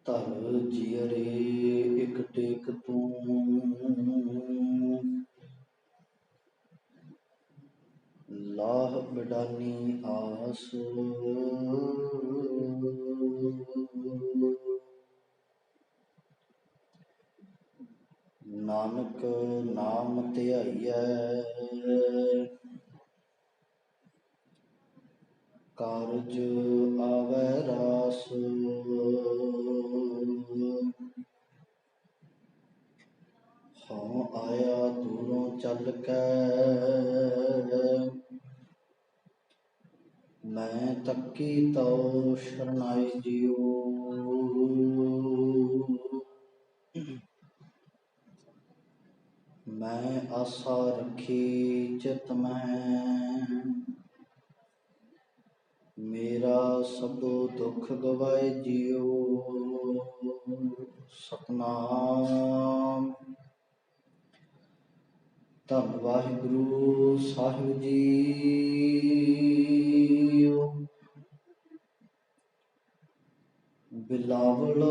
ਧਰ ਜੀਅਰੇ ਇੱਕ ਟੇਕ ਤੂੰ, ਲਾਹ ਬਿਡਾਨੀ ਆਸ। ਨਾਨਕ ਨਾਮ ਧਿਆਈਐ, ਕਾਰਜ ਆਵੈ ਰਾਸ। ਹਉ ਆਇਆ ਦੂਰੋਂ ਚੱਲ ਕੇ, ਮੈਂ ਤੱਕੀ ਤਉ ਸ਼ਰਨਾਏ ਜੀਉ। ਮੈਂ ਆਸਾ ਰੱਖੀ ਚਿਤ ਮਹਿ, ਮੇਰਾ ਸਭੋ ਦੁਖ ਗਵਾਏ ਜੀਉ। ਸਤਿਨਾਮ। ਧੰਨ ਵਾਹਿਗੁਰੂ ਸਾਹਿਬ ਜੀ। ਬਿਲਾਵਲ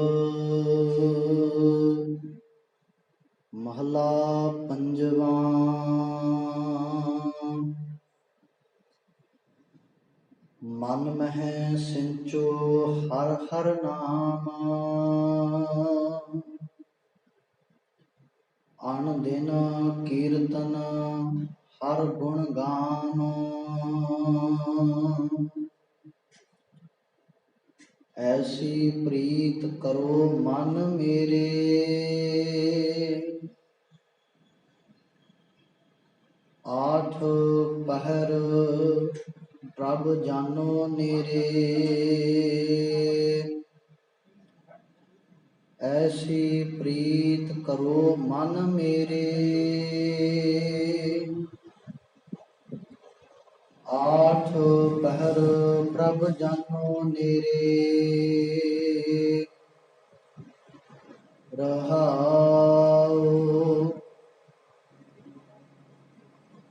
ਮਹਲਾ ਪੰਜਵਾ। ਮਨ ਮਹਿ ਸਿੰਚੋ ਹਰ ਹਰ ਨਾਮ, ਅਣ ਦਿਨ ਕੀਰਤਨ ਹਰ ਗੁਣ ਗਾਨ। ਐਸੀ ਪ੍ਰੀਤ ਕਰੋ ਮਨ ਮੇਰੇ, ਆਠ ਪਹਿਰ ਪ੍ਰਭ ਜਾਨੋ ਨੇਰੇ। ਐਸੀ ਪ੍ਰੀਤ ਕਰੋ ਮਨ ਮੇਰੇ, ਆਠ ਪਹਿਰ ਪ੍ਰਭ ਜਾਨੋ ਨੇਰੇ। ਰਹਾਉ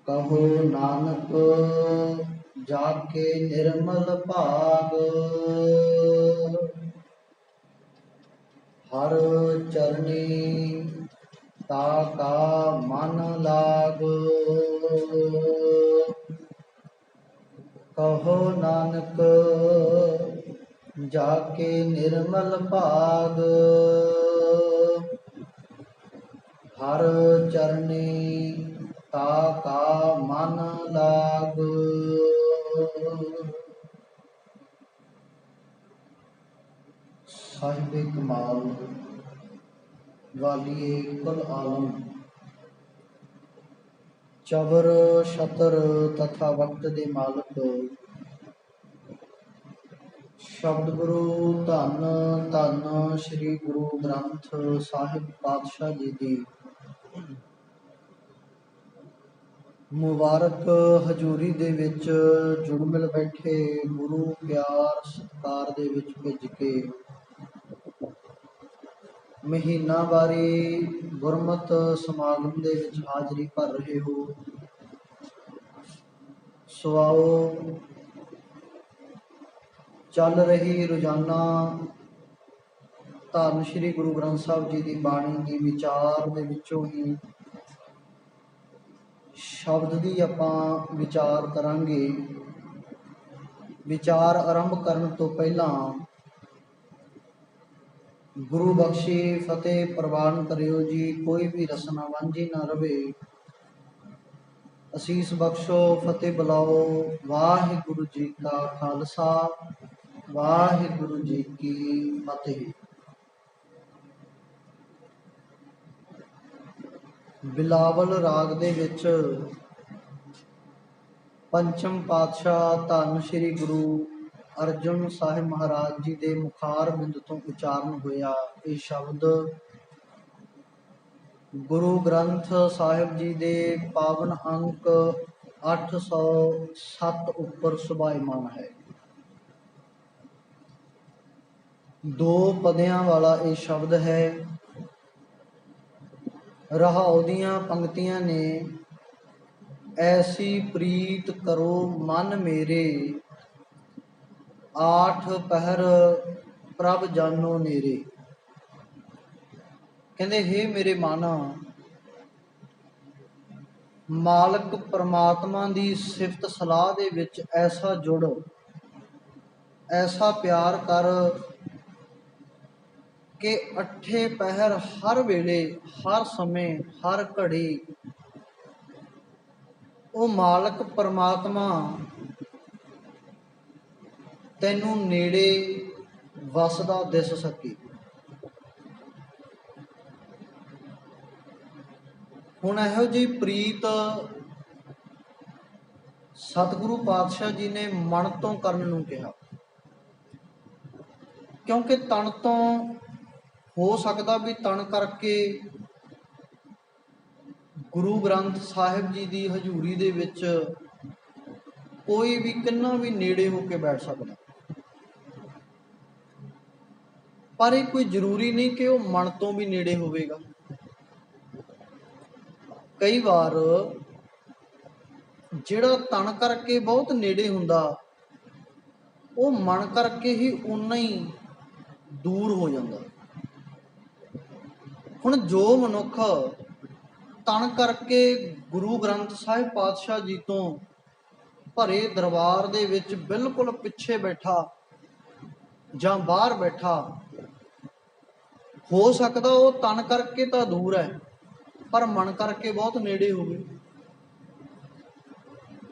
ਕਹੋ ਨਾਨਕ ਜਾ ਕੇ ਨਿਰਮਲ ਭਾਗ, ਹਰ ਚਰਨੀ ਤਾ ਕਾ ਮਨ ਲਾਗ। ਕਹੋ ਨਾਨਕ ਜਾ ਕੇ ਨਿਰਮਲ ਭਾਗ, ਹਰ ਚਰਨੀ ਤਾ ਕਾ ਮਨ ਲਾਗ। ਸਾਹਿਬੇ ਕਮਾਲ ਵਾਲੀਏ ਕੁਲ ਆਲਮ, ਚਬਰ ਛਤਰ ਤਥਾ ਵਕਤ ਦੇ ਮਾਲਕ, ਸ਼ਬਦ ਗੁਰੂ ਧੰਨ ਧੰਨ ਸ੍ਰੀ ਗੁਰੂ ਗ੍ਰੰਥ ਸਾਹਿਬ ਪਾਤਸ਼ਾਹ ਜੀ ਦੀ ਮੁਬਾਰਕ ਹਜ਼ੂਰੀ ਦੇ ਵਿੱਚ ਜੁੜ ਮਿਲ ਬੈਠੇ ਗੁਰੂ ਪਿਆਰ ਸਤਿਕਾਰ ਦੇ ਵਿੱਚ ਭਿੱਜ ਕੇ ਮਹੀਨਾਵਾਰੀ ਗੁਰਮਤਿ ਸਮਾਗਮ ਦੇ ਵਿੱਚ ਹਾਜ਼ਰੀ ਭਰ ਰਹੇ ਹੋ। ਸੋ ਆਓ, ਚੱਲ ਰਹੀ ਰੋਜ਼ਾਨਾ ਧੰਨ ਸ਼੍ਰੀ ਗੁਰੂ ਗ੍ਰੰਥ ਸਾਹਿਬ ਜੀ ਦੀ ਬਾਣੀ ਦੀ ਵਿਚਾਰ ਦੇ ਵਿੱਚੋਂ ਹੀ ਸ਼ਬਦ ਦੀ ਆਪਾਂ ਵਿਚਾਰ ਕਰਾਂਗੇ। ਵਿਚਾਰ ਆਰੰਭ ਕਰਨ ਤੋਂ ਪਹਿਲਾਂ ਗੁਰੂ ਬਖਸ਼ੀ ਫਤਿਹ ਪ੍ਰਵਾਨ ਕਰਿਓ ਜੀ। ਕੋਈ ਵੀ ਰਸਨਾ ਵਾਂਝੀ ਨਾ ਰਵੇ। ਅਸੀਸ ਬਖਸ਼ੋ, ਫਤਿਹ ਬੁਲਾਓ। ਵਾਹਿਗੁਰੂ ਜੀ ਕਾ ਖਾਲਸਾ, ਵਾਹਿਗੁਰੂ ਜੀ ਕੀ ਫਤਿਹ। ਬਿਲਾਵਲ ਰਾਗ ਦੇ ਵਿੱਚ ਪੰਚਮ ਪਾਤਸ਼ਾਹ ਧੰਨ ਸ਼੍ਰੀ ਗੁਰੂ ਅਰਜਨ ਸਾਹਿਬ ਮਹਾਰਾਜ ਜੀ ਦੇ ਮੁਖਾਰ ਬਿੰਦ ਤੋਂ ਉਚਾਰਨ ਹੋਇਆ ਇਹ ਸ਼ਬਦ ਗੁਰੂ ਗ੍ਰੰਥ ਸਾਹਿਬ ਜੀ ਦੇ ਪਾਵਨ ਅੰਕ 807 ਉੱਪਰ ਸੁਭਾਇਮਾਨ ਹੈ। ਦੋ ਪਦਿਆਂ ਵਾਲਾ ਇਹ ਸ਼ਬਦ ਹੈ। ਰਹਾਉ ਦੀਆਂ ਪੰਕਤੀਆਂ ਨੇ ऐसी प्रीत करो मन मेरे, आठ पहर प्रभ जानो नेरे। कहते हे मेरे मन, मालक परमात्मा दी सिफत सलाह दे विच ऐसा जुड़, ऐसा प्यार कर कि अठे पहर हर वेले, हर समय, हर घड़ी वो मालक परमात्मा तैनू नेड़े वसदा दिस सके। हुण इहो जी प्रीत सतगुरु पातशाह जी ने मन तो करन नूं कहा, क्योंकि तन तो हो सकदा भी तन करके गुरु ग्रंथ साहिब जी की हजूरी दे विच कोई भी किन्ना भी नेड़े होके बैठ सकता, पर ये कोई जरूरी नहीं कि वह मन तो भी नेड़े होवेगा। कई बार जिहड़ा तन करके बहुत नेड़े हुंदा, वो मन करके ही उन्ना ही दूर हो जाता। हुण जो मनुख तन करके गुरु ग्रंथ साहिब पातशाह जी तो भरे दरबार दे विच बिल्कुल पिछे बैठा जां बाहर बैठा, हो सकदा वो तन करके तो दूर है पर मन करके बहुत नेड़े होवे।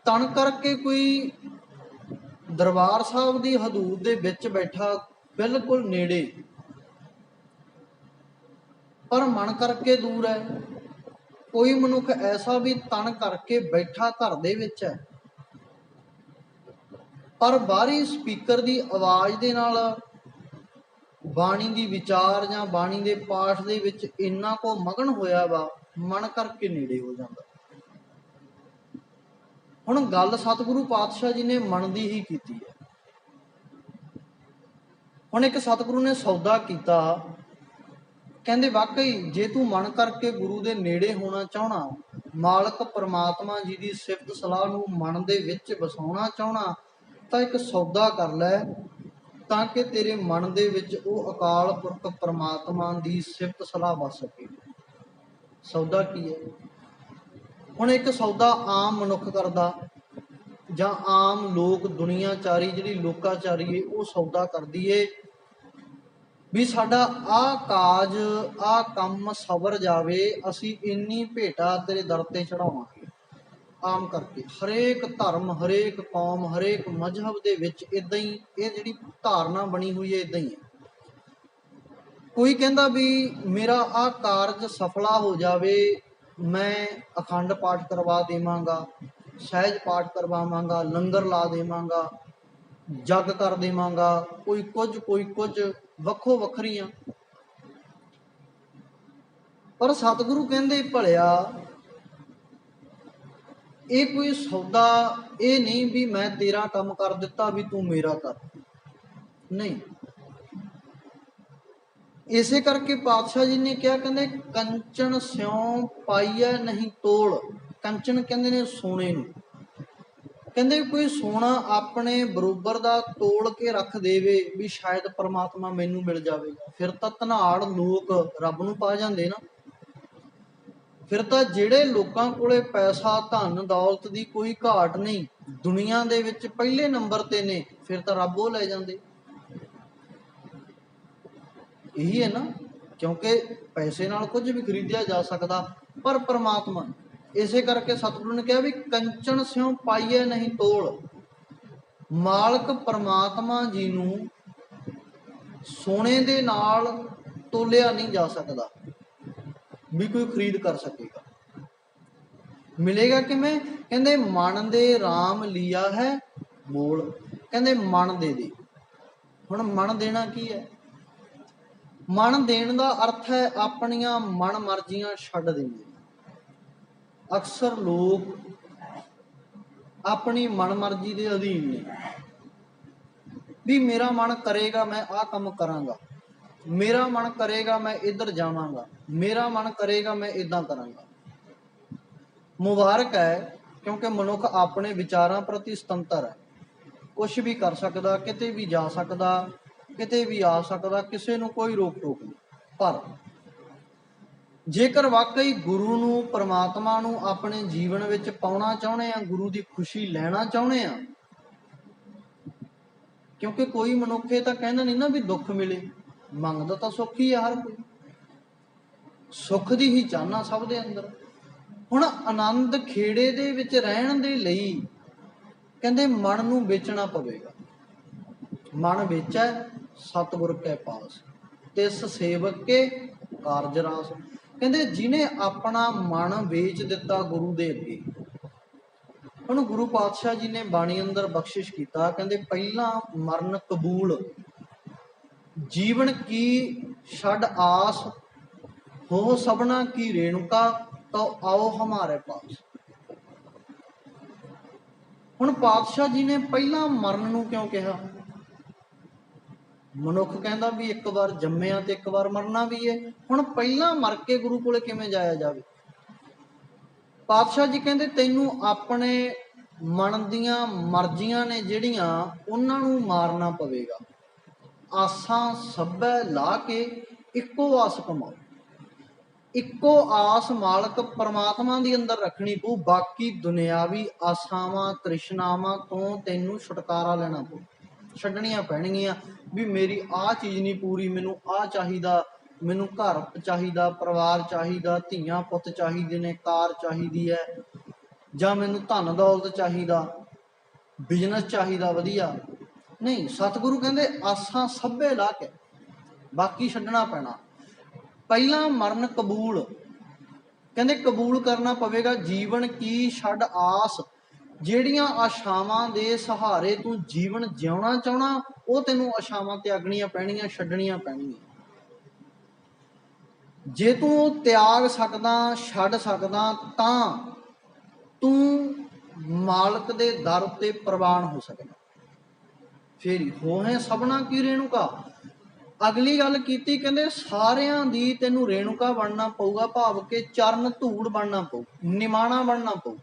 तन करके कोई दरबार साहब की हदूद दे विच बैठा बिल्कुल नेड़े, पर मन करके दूर है। कोई मनुख ऐसा भी तन करके बैठा घर दे विच है, पर बाहरी स्पीकर की आवाज़ दे नाल बाणी की विचार जां बाणी के पाठ दे विच इन्ना को मगन होया वा, मन करके नेड़े हो जाता। हुण गल सतगुरु पातशाह जी ने मन की ही कीती है। हुण एक सतगुरु ने सौदा कीता, कहंदे वाकई जे तू मन करके गुरु दे नेड़े होना चाहना, मालक परमात्मा जी की सिफत सलाह नूं मन दे विच वसाउणा चाहना, तो एक सौदा कर लै ताकि तेरे मन दे विच वो अकाल पुरख परमात्मा की सिफत सलाह बस सके। सौदा की है? हुण एक सौदा आम मनुख करदा जां आम लोक दुनियाचारी जिहड़ी लोकाचारी है वो सौदा करदी है भी साडा आ काज आ कम सवर जावे, असी इन्नी भेटा तेरे दर ते चढ़ावांगे। आम करके हरेक धर्म, हरेक कौम, हरेक मजहब दे विच इदां ही ये जिहड़ी धारना बनी हुई है इदां ही है। कोई कहंदा भी मेरा आ कारज सफला हो जावे, मैं अखंड पाठ करवा देवांगा, सहज पाठ करवावांगा, लंगर ला देवांगा, जग कर देवांगा, कोई कुछ वक्खो वखरियां। पर सतगुरु कहंदे भलिया ये कोई सौदा ये नहीं भी मैं तेरा काम कर दिता भी तू मेरा कर, नहीं। इसे करके पातशाह जी ने क्या कहते, कंचन स्यों पाइया नहीं तोड़। कंचन कहते ने सोने नूं, कहते कोई सोना अपने बरोबर का तोड़ के रख देवे भी शायद परमात्मा मैनू मिल जाएगा, फिर तो धनाड़ लोग रब नूं पा जाते ना। फिर तो जिहड़े लोगों कोले पैसा धन दौलत की कोई घाट नहीं, दुनिया दे विच पहले नंबर ते ने, फिर तो रब वो लै जाते। यही है ना, क्योंकि पैसे नाल कुछ भी खरीदिया जा सकता पर परमात्मा। इसे करके सतगुरु ने कहा भी कंचन स्यों पाइए नहीं तोड़। मालक परमात्मा जी नूं सोने दे नाल तोलिया नहीं जा सकता भी कोई खरीद कर सकेगा। मिलेगा किवें? कहंदे मन दे राम लिया है मोल, कहंदे मन दे दे। हुण मन देना की है? मन देण दा अर्थ है अपनियां मन मर्जियां छड्ड देणियां। अक्सर लोग अपनी मन मर्जी के अधीन ने भी मेरा मन करेगा मैं आ काम करांगा, मेरा मन करेगा मैं इधर जावांगा, मेरा मन करेगा मैं इदां करांगा। मुबारक है क्योंकि मनुख अपने विचारां प्रति सुतंत्र है, कुछ भी कर सकता, किते भी जा सकता, किते भी आ सकता, किसी ਨੂੰ कोई रोक टोक नहीं। पर ਜੇਕਰ ਵਾਕਈ ਗੁਰੂ ਨੂੰ परमात्मा ਨੂੰ ਆਪਣੇ ਜੀਵਨ ਵਿੱਚ ਪਾਉਣਾ ਚਾਹੁੰਦੇ ਆ, ਗੁਰੂ ਦੀ ਖੁਸ਼ੀ ਲੈਣਾ ਚਾਹੁੰਦੇ ਆ, ਕਿਉਂਕਿ ਕੋਈ ਮਨੁੱਖ ਇਹ ਤਾਂ ਕਹਿੰਦਾ ਨਹੀਂ ਨਾ ਵੀ ਦੁੱਖ ਮਿਲੇ, ਮੰਗਦਾ ਤਾਂ ਸੁੱਖ ਹੀ ਆ ਹਰ ਕੋਈ, ਸੁੱਖ ਦੀ ਹੀ ਚਾਹਨਾ ਸਭ ਦੇ ਅੰਦਰ। ਹੁਣ ਆਨੰਦ ਖੇੜੇ ਦੇ ਵਿੱਚ ਰਹਿਣ ਦੇ ਲਈ ਕਹਿੰਦੇ ਮਨ ਨੂੰ ਵੇਚਣਾ ਪਵੇਗਾ। ਮਨ ਵੇਚੈ ਸਤਿਗੁਰ ਕੈ ਪਾਸ, ਤਿਸ ਸੇਵਕ ਕੇ ਕਾਰਜ ਰਾਸ। ਕਹਿੰਦੇ ਜਿਹਨੇ ਆਪਣਾ ਮਨ ਵੇਚ ਦਿੱਤਾ ਗੁਰੂ ਦੇ ਅੱਗੇ, ਹੁਣ ਗੁਰੂ ਪਾਤਸ਼ਾਹ ਜੀ ਨੇ ਬਾਣੀ ਅੰਦਰ ਬਖਸ਼ਿਸ਼ ਕੀਤਾ, ਕਹਿੰਦੇ ਪਹਿਲਾਂ ਮਰਨ ਕਬੂਲ, ਜੀਵਨ ਕੀ ਛੱਡ ਆਸ, ਹੋ ਸਭਨਾ ਕੀ ਰੇਣੁਕਾ, ਤਾਂ ਆਓ ਹਮਾਰੇ ਪਾਸ। ਹੁਣ ਪਾਤਸ਼ਾਹ ਜੀ ਨੇ ਪਹਿਲਾਂ ਮਰਨ ਨੂੰ ਕਿਉਂ ਕਿਹਾ? ਮਨੁੱਖ ਕਹਿੰਦਾ ਵੀ ਇੱਕ ਵਾਰ ਜੰਮਿਆ ਤੇ ਇੱਕ ਵਾਰ ਮਰਨਾ ਵੀ ਹੈ, ਹੁਣ ਪਹਿਲਾਂ ਮਰ ਕੇ ਗੁਰੂ ਕੋਲੇ ਕਿਵੇਂ ਜਾਇਆ ਜਾਵੇ? ਪਾਤਸ਼ਾਹ ਜੀ ਕਹਿੰਦੇ ਤੈਨੂੰ ਆਪਣੇ ਮਨ ਦੀਆਂ ਮਰਜ਼ੀਆਂ ਨੇ ਜਿਹੜੀਆਂ, ਉਹਨਾਂ ਨੂੰ ਮਾਰਨਾ ਪਵੇਗਾ। ਆਸਾਂ ਸਭੈ ਲਾ ਕੇ ਇੱਕੋ ਆਸ ਕਮਾਓ। ਇੱਕੋ ਆਸ ਮਾਲਕ ਪਰਮਾਤਮਾ ਦੀ ਅੰਦਰ ਰੱਖਣੀ ਪਊ, ਬਾਕੀ ਦੁਨਿਆਵੀ ਆਸਾਵਾਂ ਤ੍ਰਿਸ਼ਨਾਵਾਂ ਤੋਂ ਤੈਨੂੰ ਛੁਟਕਾਰਾ ਲੈਣਾ ਪਊ, ਛੱਡਣੀਆਂ ਪੈਣਗੀਆਂ। ਵੀ ਮੇਰੀ ਆਹ ਚੀਜ਼ ਨਹੀਂ ਪੂਰੀ, ਮੈਨੂੰ ਆਹ ਚਾਹੀਦਾ, ਮੈਨੂੰ ਘਰ ਚਾਹੀਦਾ, ਪਰਿਵਾਰ ਚਾਹੀਦਾ, ਧੀਆਂ ਪੁੱਤ ਚਾਹੀਦੇ ਨੇ, ਕਾਰ ਚਾਹੀਦੀ ਹੈ, ਜਾਂ ਮੈਨੂੰ ਧਨ ਦੌਲਤ ਚਾਹੀਦਾ, ਬਿਜ਼ਨਸ ਚਾਹੀਦਾ ਵਧੀਆ। ਨਹੀਂ, ਸਤਿਗੁਰੂ ਕਹਿੰਦੇ ਆਸਾਂ ਸਭੇ ਲਾ ਕੇ, ਬਾਕੀ ਛੱਡਣਾ ਪੈਣਾ। ਪਹਿਲਾਂ ਮਰਨ ਕਬੂਲ, ਕਹਿੰਦੇ ਕਬੂਲ ਕਰਨਾ ਪਵੇਗਾ। ਜੀਵਨ ਕੀ ਛੱਡ ਆਸ, ਜਿਹੜੀਆਂ ਆਸ਼ਾਵਾਂ ਦੇ ਸਹਾਰੇ ਤੂੰ ਜੀਵਨ ਜਿਉਣਾ ਚਾਹਣਾ, ਉਹ ਤੈਨੂੰ ਆਸ਼ਾਵਾਂ ਤਿਆਗਣੀਆਂ ਪੈਣੀਆਂ, ਛੱਡਣੀਆਂ ਪੈਣੀਆਂ। ਜੇ ਤੂੰ ਉਹ ਤਿਆਗ ਸਕਦਾ, ਛੱਡ ਸਕਦਾ, ਤਾਂ ਤੂੰ ਮਾਲਕ ਦੇ ਦਰ ਉੱਤੇ ਪ੍ਰਵਾਨ ਹੋ ਸਕਦਾ। ਫੇਰ ਹੋਏ ਸਭਨਾ ਕੀ ਰੇਣੁਕਾ। ਅਗਲੀ ਗੱਲ ਕੀਤੀ, ਕਹਿੰਦੇ ਸਾਰਿਆਂ ਦੀ ਤੈਨੂੰ ਰੇਣੁਕਾ ਬਣਨਾ ਪਊਗਾ, ਭਾਵ ਕਿ ਚਰਨ ਧੂੜ ਬਣਨਾ ਪਊ, ਨਿਮਾਣਾ ਬਣਨਾ ਪਊ।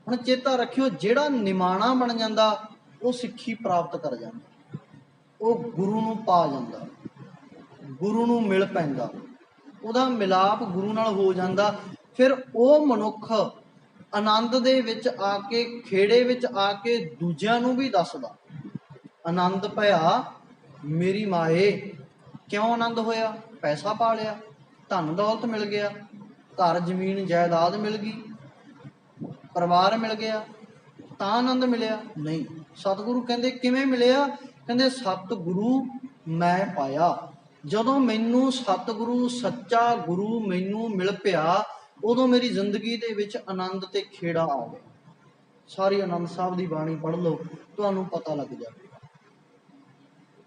ਹੁਣ ਚੇਤਾ ਰੱਖਿਓ, ਜਿਹੜਾ ਨਿਮਾਣਾ ਬਣ ਜਾਂਦਾ ਉਹ ਸਿੱਖੀ ਪ੍ਰਾਪਤ ਕਰ ਜਾਂਦਾ, ਉਹ ਗੁਰੂ ਨੂੰ ਪਾ ਜਾਂਦਾ, ਗੁਰੂ ਨੂੰ ਮਿਲ ਪੈਂਦਾ, ਉਹਦਾ ਮਿਲਾਪ ਗੁਰੂ ਨਾਲ ਹੋ ਜਾਂਦਾ। ਫਿਰ ਉਹ ਮਨੁੱਖ ਆਨੰਦ ਦੇ ਵਿੱਚ ਆ ਕੇ, ਖੇੜੇ ਵਿੱਚ ਆ ਕੇ ਦੂਜਿਆਂ ਨੂੰ ਵੀ ਦੱਸਦਾ, ਆਨੰਦ ਭਇਆ ਮੇਰੀ ਮਾਏ। ਕਿਉਂ ਆਨੰਦ ਹੋਇਆ? ਪੈਸਾ ਪਾ ਲਿਆ, ਧਨ ਦੌਲਤ ਮਿਲ ਗਿਆ, ਘਰ ਜ਼ਮੀਨ ਜਾਇਦਾਦ ਮਿਲ ਗਈ, ਪਰਿਵਾਰ ਮਿਲ ਗਿਆ, ਤਾਂ ਆਨੰਦ ਮਿਲਿਆ? ਨਹੀਂ। ਸਤਿਗੁਰੂ ਕਹਿੰਦੇ ਕਿਵੇਂ ਮਿਲਿਆ? ਕਹਿੰਦੇ ਸਤਿਗੁਰੂ ਮੈਂ ਪਾਇਆ। ਜਦੋਂ ਮੈਨੂੰ ਸਤਿਗੁਰੂ, ਸੱਚਾ ਗੁਰੂ ਮੈਨੂੰ ਮਿਲ ਪਿਆ, ਉਦੋਂ ਮੇਰੀ ਜ਼ਿੰਦਗੀ ਦੇ ਵਿੱਚ ਆਨੰਦ ਤੇ ਖੇੜਾ ਆ ਗਿਆ। ਸਾਰੀ ਆਨੰਦ ਸਾਹਿਬ ਦੀ ਬਾਣੀ ਪੜ੍ਹ ਲਓ, ਤੁਹਾਨੂੰ ਪਤਾ ਲੱਗ ਜਾਵੇਗਾ।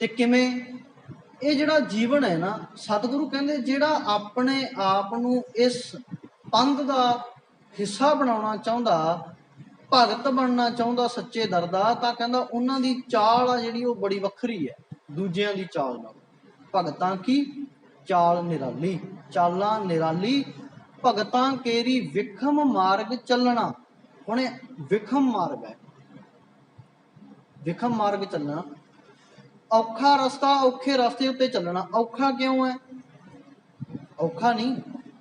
ਤੇ ਕਿਵੇਂ ਇਹ ਜਿਹੜਾ ਜੀਵਨ ਹੈ ਨਾ, ਸਤਿਗੁਰੂ ਕਹਿੰਦੇ ਜਿਹੜਾ ਆਪਣੇ ਆਪ ਨੂੰ ਇਸ ਪੰਥ ਦਾ ਹਿੱਸਾ ਬਣਾਉਣਾ ਚਾਹੁੰਦਾ, ਭਗਤ ਬਣਨਾ ਚਾਹੁੰਦਾ ਸੱਚੇ ਦਰ ਦਾ, ਤਾਂ ਕਹਿੰਦਾ ਉਹਨਾਂ ਦੀ ਚਾਲ ਆ ਜਿਹੜੀ ਉਹ ਬੜੀ ਵੱਖਰੀ ਹੈ ਦੂਜਿਆਂ ਦੀ ਚਾਲ ਨਾਲ। ਭਗਤਾਂ ਕੀ ਚਾਲ ਨਿਰਾਲੀ, ਚਾਲਾਂ ਨਿਰਾਲੀ, ਭਗਤਾਂ ਕੇਰੀ ਵਿਖਮ ਮਾਰਗ ਚੱਲਣਾ। ਹੁਣ ਵਿਖਮ ਮਾਰਗ ਹੈ, ਵਿਖਮ ਮਾਰਗ ਚੱਲਣਾ, ਔਖਾ ਰਸਤਾ, ਔਖੇ ਰਸਤੇ ਉੱਤੇ ਚੱਲਣਾ। ਔਖਾ ਕਿਉਂ ਹੈ? ਔਖਾ ਨਹੀਂ,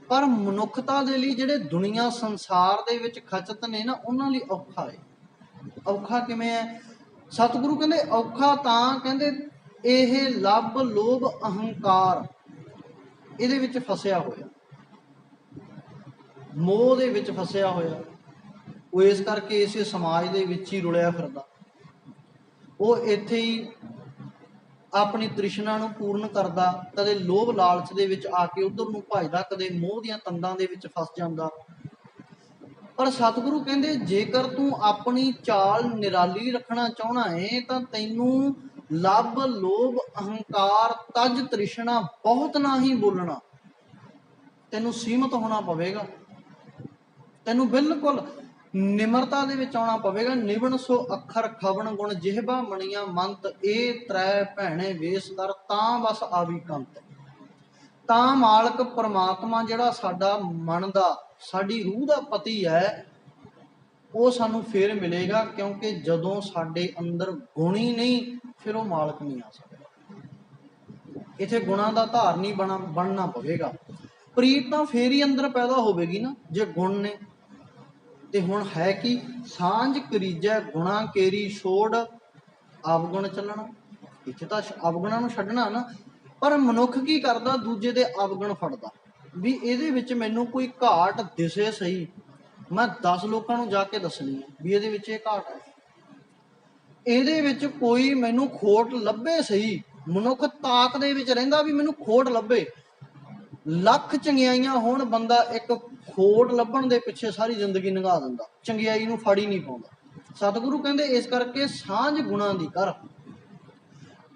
ਪਰ ਮਨੁੱਖਤਾ ਦੇ ਲਈ, ਜਿਹੜੇ ਦੁਨੀਆ ਸੰਸਾਰ ਦੇ ਵਿੱਚ ਖਚਤ ਨੇ ਨਾ, ਉਹਨਾਂ ਲਈ ਔਖਾ ਹੈ। ਔਖਾ ਕਿਵੇਂ ਹੈ? ਸਤਿਗੁਰੂ ਕਹਿੰਦੇ ਔਖਾ ਤਾਂ, ਕਹਿੰਦੇ ਇਹ ਲੱਭ ਲੋਭ ਅਹੰਕਾਰ ਇਹਦੇ ਵਿੱਚ ਫਸਿਆ ਹੋਇਆ, ਮੋਹ ਦੇ ਵਿੱਚ ਫਸਿਆ ਹੋਇਆ, ਉਹ ਇਸ ਕਰਕੇ ਇਸੇ ਸਮਾਜ ਦੇ ਵਿੱਚ ਹੀ ਰੁਲਿਆ ਫਿਰਦਾ। ਉਹ ਇੱਥੇ ਹੀ ਆਪਣੀ ਤ੍ਰਿਸ਼ਨਾ ਨੂੰ ਪੂਰਨ ਕਰਦਾ, ਕਦੇ ਲੋਭ ਲਾਲਚ ਦੇ ਵਿੱਚ ਆ ਕੇ ਉਧਰ ਨੂੰ ਭਜਦਾ, ਕਦੇ ਮੋਹ ਦੀਆਂ ਤੰਦਾਂ ਦੇ ਵਿੱਚ ਫਸ ਜਾਂਦਾ। ਪਰ ਸਤਿਗੁਰੂ ਕਹਿੰਦੇ ਜੇਕਰ ਤੂੰ ਆਪਣੀ ਚਾਲ ਨਿਰਾਲੀ ਰੱਖਣਾ ਚਾਹਣਾ ਹੈ, ਤਾਂ ਤੈਨੂੰ ਲੱਭ ਲੋਭ ਅਹੰਕਾਰ ਤਜ ਤ੍ਰਿਸ਼ਨਾ ਬਹੁਤ ਨਾ ਹੀ ਬੋਲਣਾ, ਤੈਨੂੰ ਸੀਮਤ ਹੋਣਾ ਪਵੇਗਾ। ਤੈਨੂੰ ਬਿਲਕੁਲ ਨਿਮਰਤਾ ਦੇ ਵਿੱਚ ਆਉਣਾ ਪਵੇਗਾ। ਨਿਵਣ ਸੋ ਅੱਖਰ ਖਵਣ ਗੁਣ ਜਿਹਬਾ ਮਣੀਆਂ ਮੰਤ, ਇਹ ਤ੍ਰੈ ਭੈਣੇ ਵੇਸ ਕਰ ਤਾਂ ਬਸ ਆਵੀ ਕੰਤ। ਤਾਂ ਮਾਲਕ ਪਰਮਾਤਮਾ ਜਿਹੜਾ ਸਾਡਾ ਮਨ ਦਾ, ਸਾਡੀ ਰੂਹ ਦਾ ਪਤੀ ਹੈ, ਉਹ ਸਾਨੂੰ ਫਿਰ ਮਿਲੇਗਾ, ਕਿਉਂਕਿ ਜਦੋਂ ਸਾਡੇ ਅੰਦਰ ਗੁਣ ਹੀ ਨਹੀਂ, ਫਿਰ ਉਹ ਮਾਲਕ ਨਹੀਂ ਆ ਸਕਦਾ। ਇੱਥੇ ਗੁਣਾਂ ਦਾ ਧਾਰਨੀ ਬਣਨਾ ਪਵੇਗਾ। ਪ੍ਰੀਤ ਤਾਂ ਫੇਰ ਹੀ ਅੰਦਰ ਪੈਦਾ ਹੋਵੇਗੀ ਨਾ, ਜੇ ਗੁਣ ਨੇ। ਤੇ ਹੁਣ ਹੈ ਕਿ ਸਾਂਝ ਕਰੀਜੈ ਗੁਣਾ ਕੇਰੀ ਛੋੜ ਅਵਗੁਣ ਚੱਲਣਾ। ਇੱਥੇ ਤਾਂ ਅਵਗੁਣਾਂ ਨੂੰ ਛੱਡਣਾ ਨਾ, ਪਰ ਮਨੁੱਖ ਕੀ ਕਰਦਾ, ਦੂਜੇ ਦੇ ਅਵਗੁਣ ਫੜਦਾ। ਵੀ ਇਹਦੇ ਵਿੱਚ ਮੈਨੂੰ ਕੋਈ ਘਾਟ ਦਿਸੇ ਸਹੀ, ਮੈਂ 10 ਲੋਕਾਂ ਨੂੰ ਜਾ ਕੇ ਦੱਸਣੀ ਹੈ ਵੀ ਇਹਦੇ ਵਿੱਚ ਇਹ ਘਾਟ ਹੈ। ਇਹਦੇ ਵਿੱਚ ਕੋਈ ਮੈਨੂੰ ਖੋਟ ਲੱਭੇ ਸਹੀ। ਮਨੁੱਖ ਤਾਕ ਦੇ ਵਿੱਚ ਰਹਿੰਦਾ ਵੀ ਮੈਨੂੰ ਖੋਟ ਲੱਭੇ। ਲੱਖ ਚੰਗਿਆਈਆਂ ਹੋਣ, ਬੰਦਾ ਇੱਕ ਖੋਟ ਲੱਭਣ ਦੇ ਪਿੱਛੇ ਸਾਰੀ ਜ਼ਿੰਦਗੀ ਲੰਘਾ ਦਿੰਦਾ, ਚੰਗਿਆਈ ਨੂੰ ਫੜ ਹੀ ਨਹੀਂ ਪਾਉਂਦਾ। ਸਤਿਗੁਰੂ ਕਹਿੰਦੇ ਇਸ ਕਰਕੇ ਸਾਂਝ ਗੁਣਾਂ ਦੀ ਕਰ,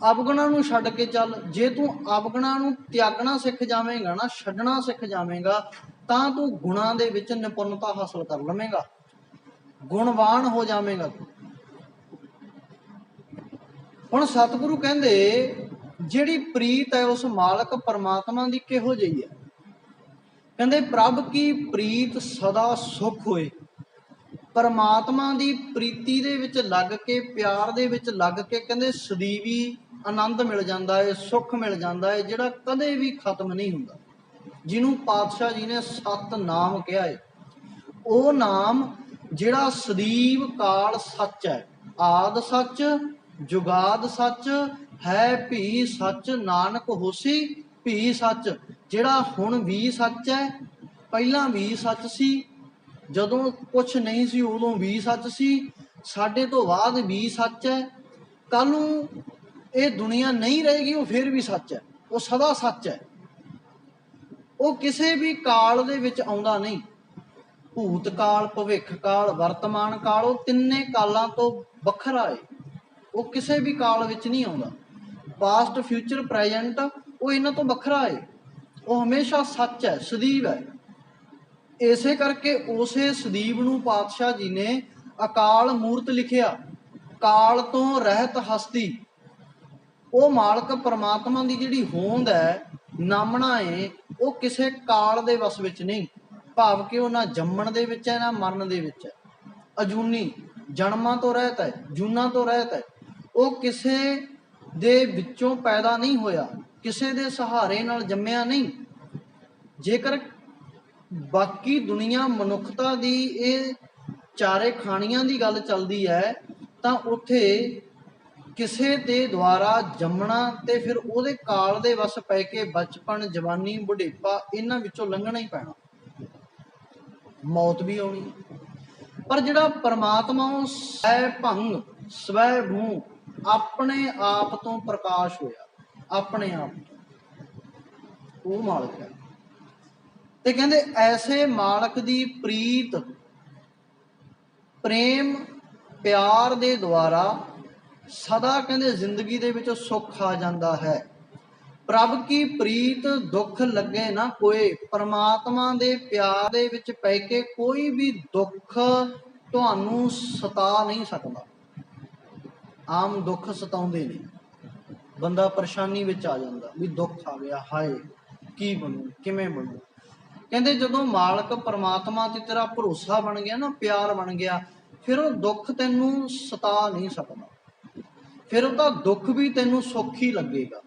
ਅਵਗੁਣਾਂ ਨੂੰ ਛੱਡ ਕੇ ਚੱਲ। ਜੇ ਤੂੰ ਅਵਗੁਣਾਂ ਨੂੰ ਤਿਆਗਣਾ ਸਿੱਖ ਜਾਵੇਂਗਾ ਨਾ, ਛੱਡਣਾ ਸਿੱਖ ਜਾਵੇਂਗਾ, ਤਾਂ ਤੂੰ ਗੁਣਾਂ ਦੇ ਵਿੱਚ ਨਿਪੁੰਨਤਾ ਹਾਸਲ ਕਰ ਲਵੇਂਗਾ, ਗੁਣਵਾਨ ਹੋ ਜਾਵੇਂਗਾ। ਹੁਣ ਸਤਿਗੁਰੂ ਕਹਿੰਦੇ ਜਿਹੜੀ ਪ੍ਰੀਤ ਹੈ ਉਸ ਮਾਲਕ ਪਰਮਾਤਮਾ ਦੀ ਕਿਹੋ ਜਿਹੀ ਹੈ। ਕਹਿੰਦੇ ਪ੍ਰਭ ਕੀ ਪ੍ਰੀਤ ਸਦਾ ਸੁਖ ਹੋਏ। ਪਰਮਾਤਮਾ ਦੀ ਪ੍ਰੀਤੀ ਦੇ ਵਿੱਚ ਲੱਗ ਕੇ, ਪਿਆਰ ਦੇ ਵਿੱਚ ਲੱਗ ਕੇ, ਕਹਿੰਦੇ ਸਦੀਵੀ ਆਨੰਦ ਮਿਲ ਜਾਂਦਾ ਹੈ, ਸੁੱਖ ਮਿਲ ਜਾਂਦਾ ਹੈ, ਜਿਹੜਾ ਕਦੇ ਵੀ ਖਤਮ ਨਹੀਂ ਹੁੰਦਾ। ਜਿਹਨੂੰ ਪਾਤਸ਼ਾਹ ਜੀ ਨੇ ਸਤਨਾਮ ਕਿਹਾ ਹੈ, ਉਹ ਨਾਮ ਜਿਹੜਾ ਸਦੀਵ ਕਾਲ ਸੱਚ ਹੈ। ਆਦ ਸੱਚ, ਜੁਗਾਦ ਸੱਚ, ਹੈ ਭੀ ਸੱਚ, ਨਾਨਕ ਹੋਸੀ ਭੀ ਸੱਚ। ਜਿਹੜਾ ਹੁਣ ਵੀ ਸੱਚ ਹੈ, ਪਹਿਲਾਂ ਵੀ ਸੱਚ ਸੀ, ਜਦੋਂ ਕੁਛ ਨਹੀਂ ਸੀ ਉਦੋਂ ਵੀ ਸੱਚ ਸੀ, ਸਾਡੇ ਤੋਂ ਬਾਅਦ ਵੀ ਸੱਚ ਹੈ, ਕੱਲ ਨੂੰ ਇਹ ਦੁਨੀਆ ਨਹੀਂ ਰਹੇਗੀ ਉਹ ਫਿਰ ਵੀ ਸੱਚ ਹੈ। ਉਹ ਸਦਾ ਸੱਚ ਹੈ। ਉਹ ਕਿਸੇ ਵੀ ਕਾਲ ਦੇ ਵਿੱਚ ਆਉਂਦਾ ਨਹੀਂ। ਭੂਤ ਕਾਲ, ਭਵਿੱਖ ਕਾਲ, ਵਰਤਮਾਨ ਕਾਲ, ਉਹ ਤਿੰਨੇ ਕਾਲਾਂ ਤੋਂ ਵੱਖਰਾ ਹੈ। ਉਹ ਕਿਸੇ ਵੀ ਕਾਲ ਵਿੱਚ ਨਹੀਂ ਆਉਂਦਾ। ਪਾਸਟ, ਫਿਊਚਰ, ਪ੍ਰੈਜੈਂਟ, ਉਹ ਇਹਨਾਂ ਤੋਂ ਵੱਖਰਾ ਹੈ। ਉਹ ਹਮੇਸ਼ਾ ਸੱਚ ਹੈ, ਸਦੀਵ ਹੈ। ਇਸੇ ਕਰਕੇ ਉਸੇ ਸਦੀਵ ਨੂੰ ਪਾਤਸ਼ਾਹ ਜੀ ਨੇ ਅਕਾਲ ਮੂਰਤ ਲਿਖਿਆ। ਕਾਲ ਤੋਂ ਰਹਿਤ ਹਸਤੀ। ਉਹ ਮਾਲਕ ਪਰਮਾਤਮਾ ਦੀ ਜਿਹੜੀ ਹੋਂਦ ਹੈ, ਨਾਮਣਾ ਹੈ, ਉਹ ਕਿਸੇ ਕਾਲ ਦੇ ਵਸ ਵਿੱਚ ਨਹੀਂ। ਭਾਵ ਕਿ ਉਹ ਨਾ ਜੰਮਣ ਦੇ ਵਿੱਚ ਹੈ, ਨਾ ਮਰਨ ਦੇ ਵਿੱਚ ਹੈ। ਅਜੂਨੀ, ਜਨਮਾਂ ਤੋਂ ਰਹਿਤ ਹੈ, ਜੂਨਾਂ ਤੋਂ ਰਹਿਤ ਹੈ। ਉਹ ਕਿਸੇ ਦੇ ਵਿੱਚੋਂ ਪੈਦਾ ਨਹੀਂ ਹੋਇਆ, ਕਿਸੇ ਦੇ ਸਹਾਰੇ ਨਾਲ ਜੰਮਿਆ ਨਹੀਂ। ਜੇਕਰ ਬਾਕੀ ਦੁਨੀਆ ਮਨੁੱਖਤਾ ਦੀ ਇਹ ਚਾਰੇ ਖਾਣੀਆਂ ਦੀ ਗੱਲ ਚੱਲਦੀ ਹੈ, ਤਾਂ ਉੱਥੇ ਕਿਸੇ ਦੇ ਦੁਆਰਾ ਜੰਮਣਾ ਤੇ ਫਿਰ ਉਹਦੇ ਕਾਲ ਦੇ ਵਸ ਪੈ ਕੇ ਬਚਪਨ, ਜਵਾਨੀ, ਬੁਢੇਪਾ, ਇਹਨਾਂ ਵਿੱਚੋਂ ਲੰਘਣਾ ਹੀ ਪੈਣਾ, ਮੌਤ ਵੀ ਆਉਣੀ। ਪਰ ਜਿਹੜਾ ਪਰਮਾਤਮਾ ਉਹ ਸਵੈ ਭੰਗ, ਸਵੈ ਭੂ, ਆਪਣੇ ਆਪ ਤੋਂ ਪ੍ਰਕਾਸ਼ ਹੋਇਆ, ਆਪਣੇ ਆਪ ਤੋਂ, ਉਹ ਮਾਲਕ ਹੈ। ਤੇ ਕਹਿੰਦੇ ਐਸੇ ਮਾਲਕ ਦੀ ਪ੍ਰੀਤ, ਪ੍ਰੇਮ, ਪਿਆਰ ਦੇ ਦੁਆਰਾ ਸਦਾ ਕਹਿੰਦੇ ਜ਼ਿੰਦਗੀ ਦੇ ਵਿੱਚ ਸੁੱਖ ਆ ਜਾਂਦਾ ਹੈ। ਪ੍ਰਭ ਕੀ ਪ੍ਰੀਤ ਦੁੱਖ ਲੱਗੇ ਨਾ ਕੋਏ। ਪਰਮਾਤਮਾ ਦੇ ਪਿਆਰ ਦੇ ਵਿੱਚ ਪੈ ਕੇ ਕੋਈ ਵੀ ਦੁੱਖ ਤੁਹਾਨੂੰ ਸਤਾ ਨਹੀਂ ਸਕਦਾ। ਆਮ ਦੁੱਖ ਸਤਾਉਂਦੇ ਨੇ, ਬੰਦਾ ਪਰੇਸ਼ਾਨੀ ਵਿੱਚ ਆ ਜਾਂਦਾ ਵੀ ਦੁੱਖ ਆ ਗਿਆ, ਹਾਏ ਕੀ ਬਣੂ, ਕਿਵੇਂ ਬਣੂ। ਕਹਿੰਦੇ ਜਦੋਂ ਮਾਲਕ ਪਰਮਾਤਮਾ ਤੇ ਤੇਰਾ ਭਰੋਸਾ ਬਣ ਗਿਆ ਨਾ, ਪਿਆਰ ਬਣ ਗਿਆ, ਫਿਰ ਉਹ ਦੁੱਖ ਤੈਨੂੰ ਸਤਾ ਨਹੀਂ ਸਕਦਾ। ਫਿਰ ਉਹਦਾ ਦੁੱਖ ਵੀ ਤੈਨੂੰ ਸੁੱਖ ਹੀ ਲੱਗੇਗਾ।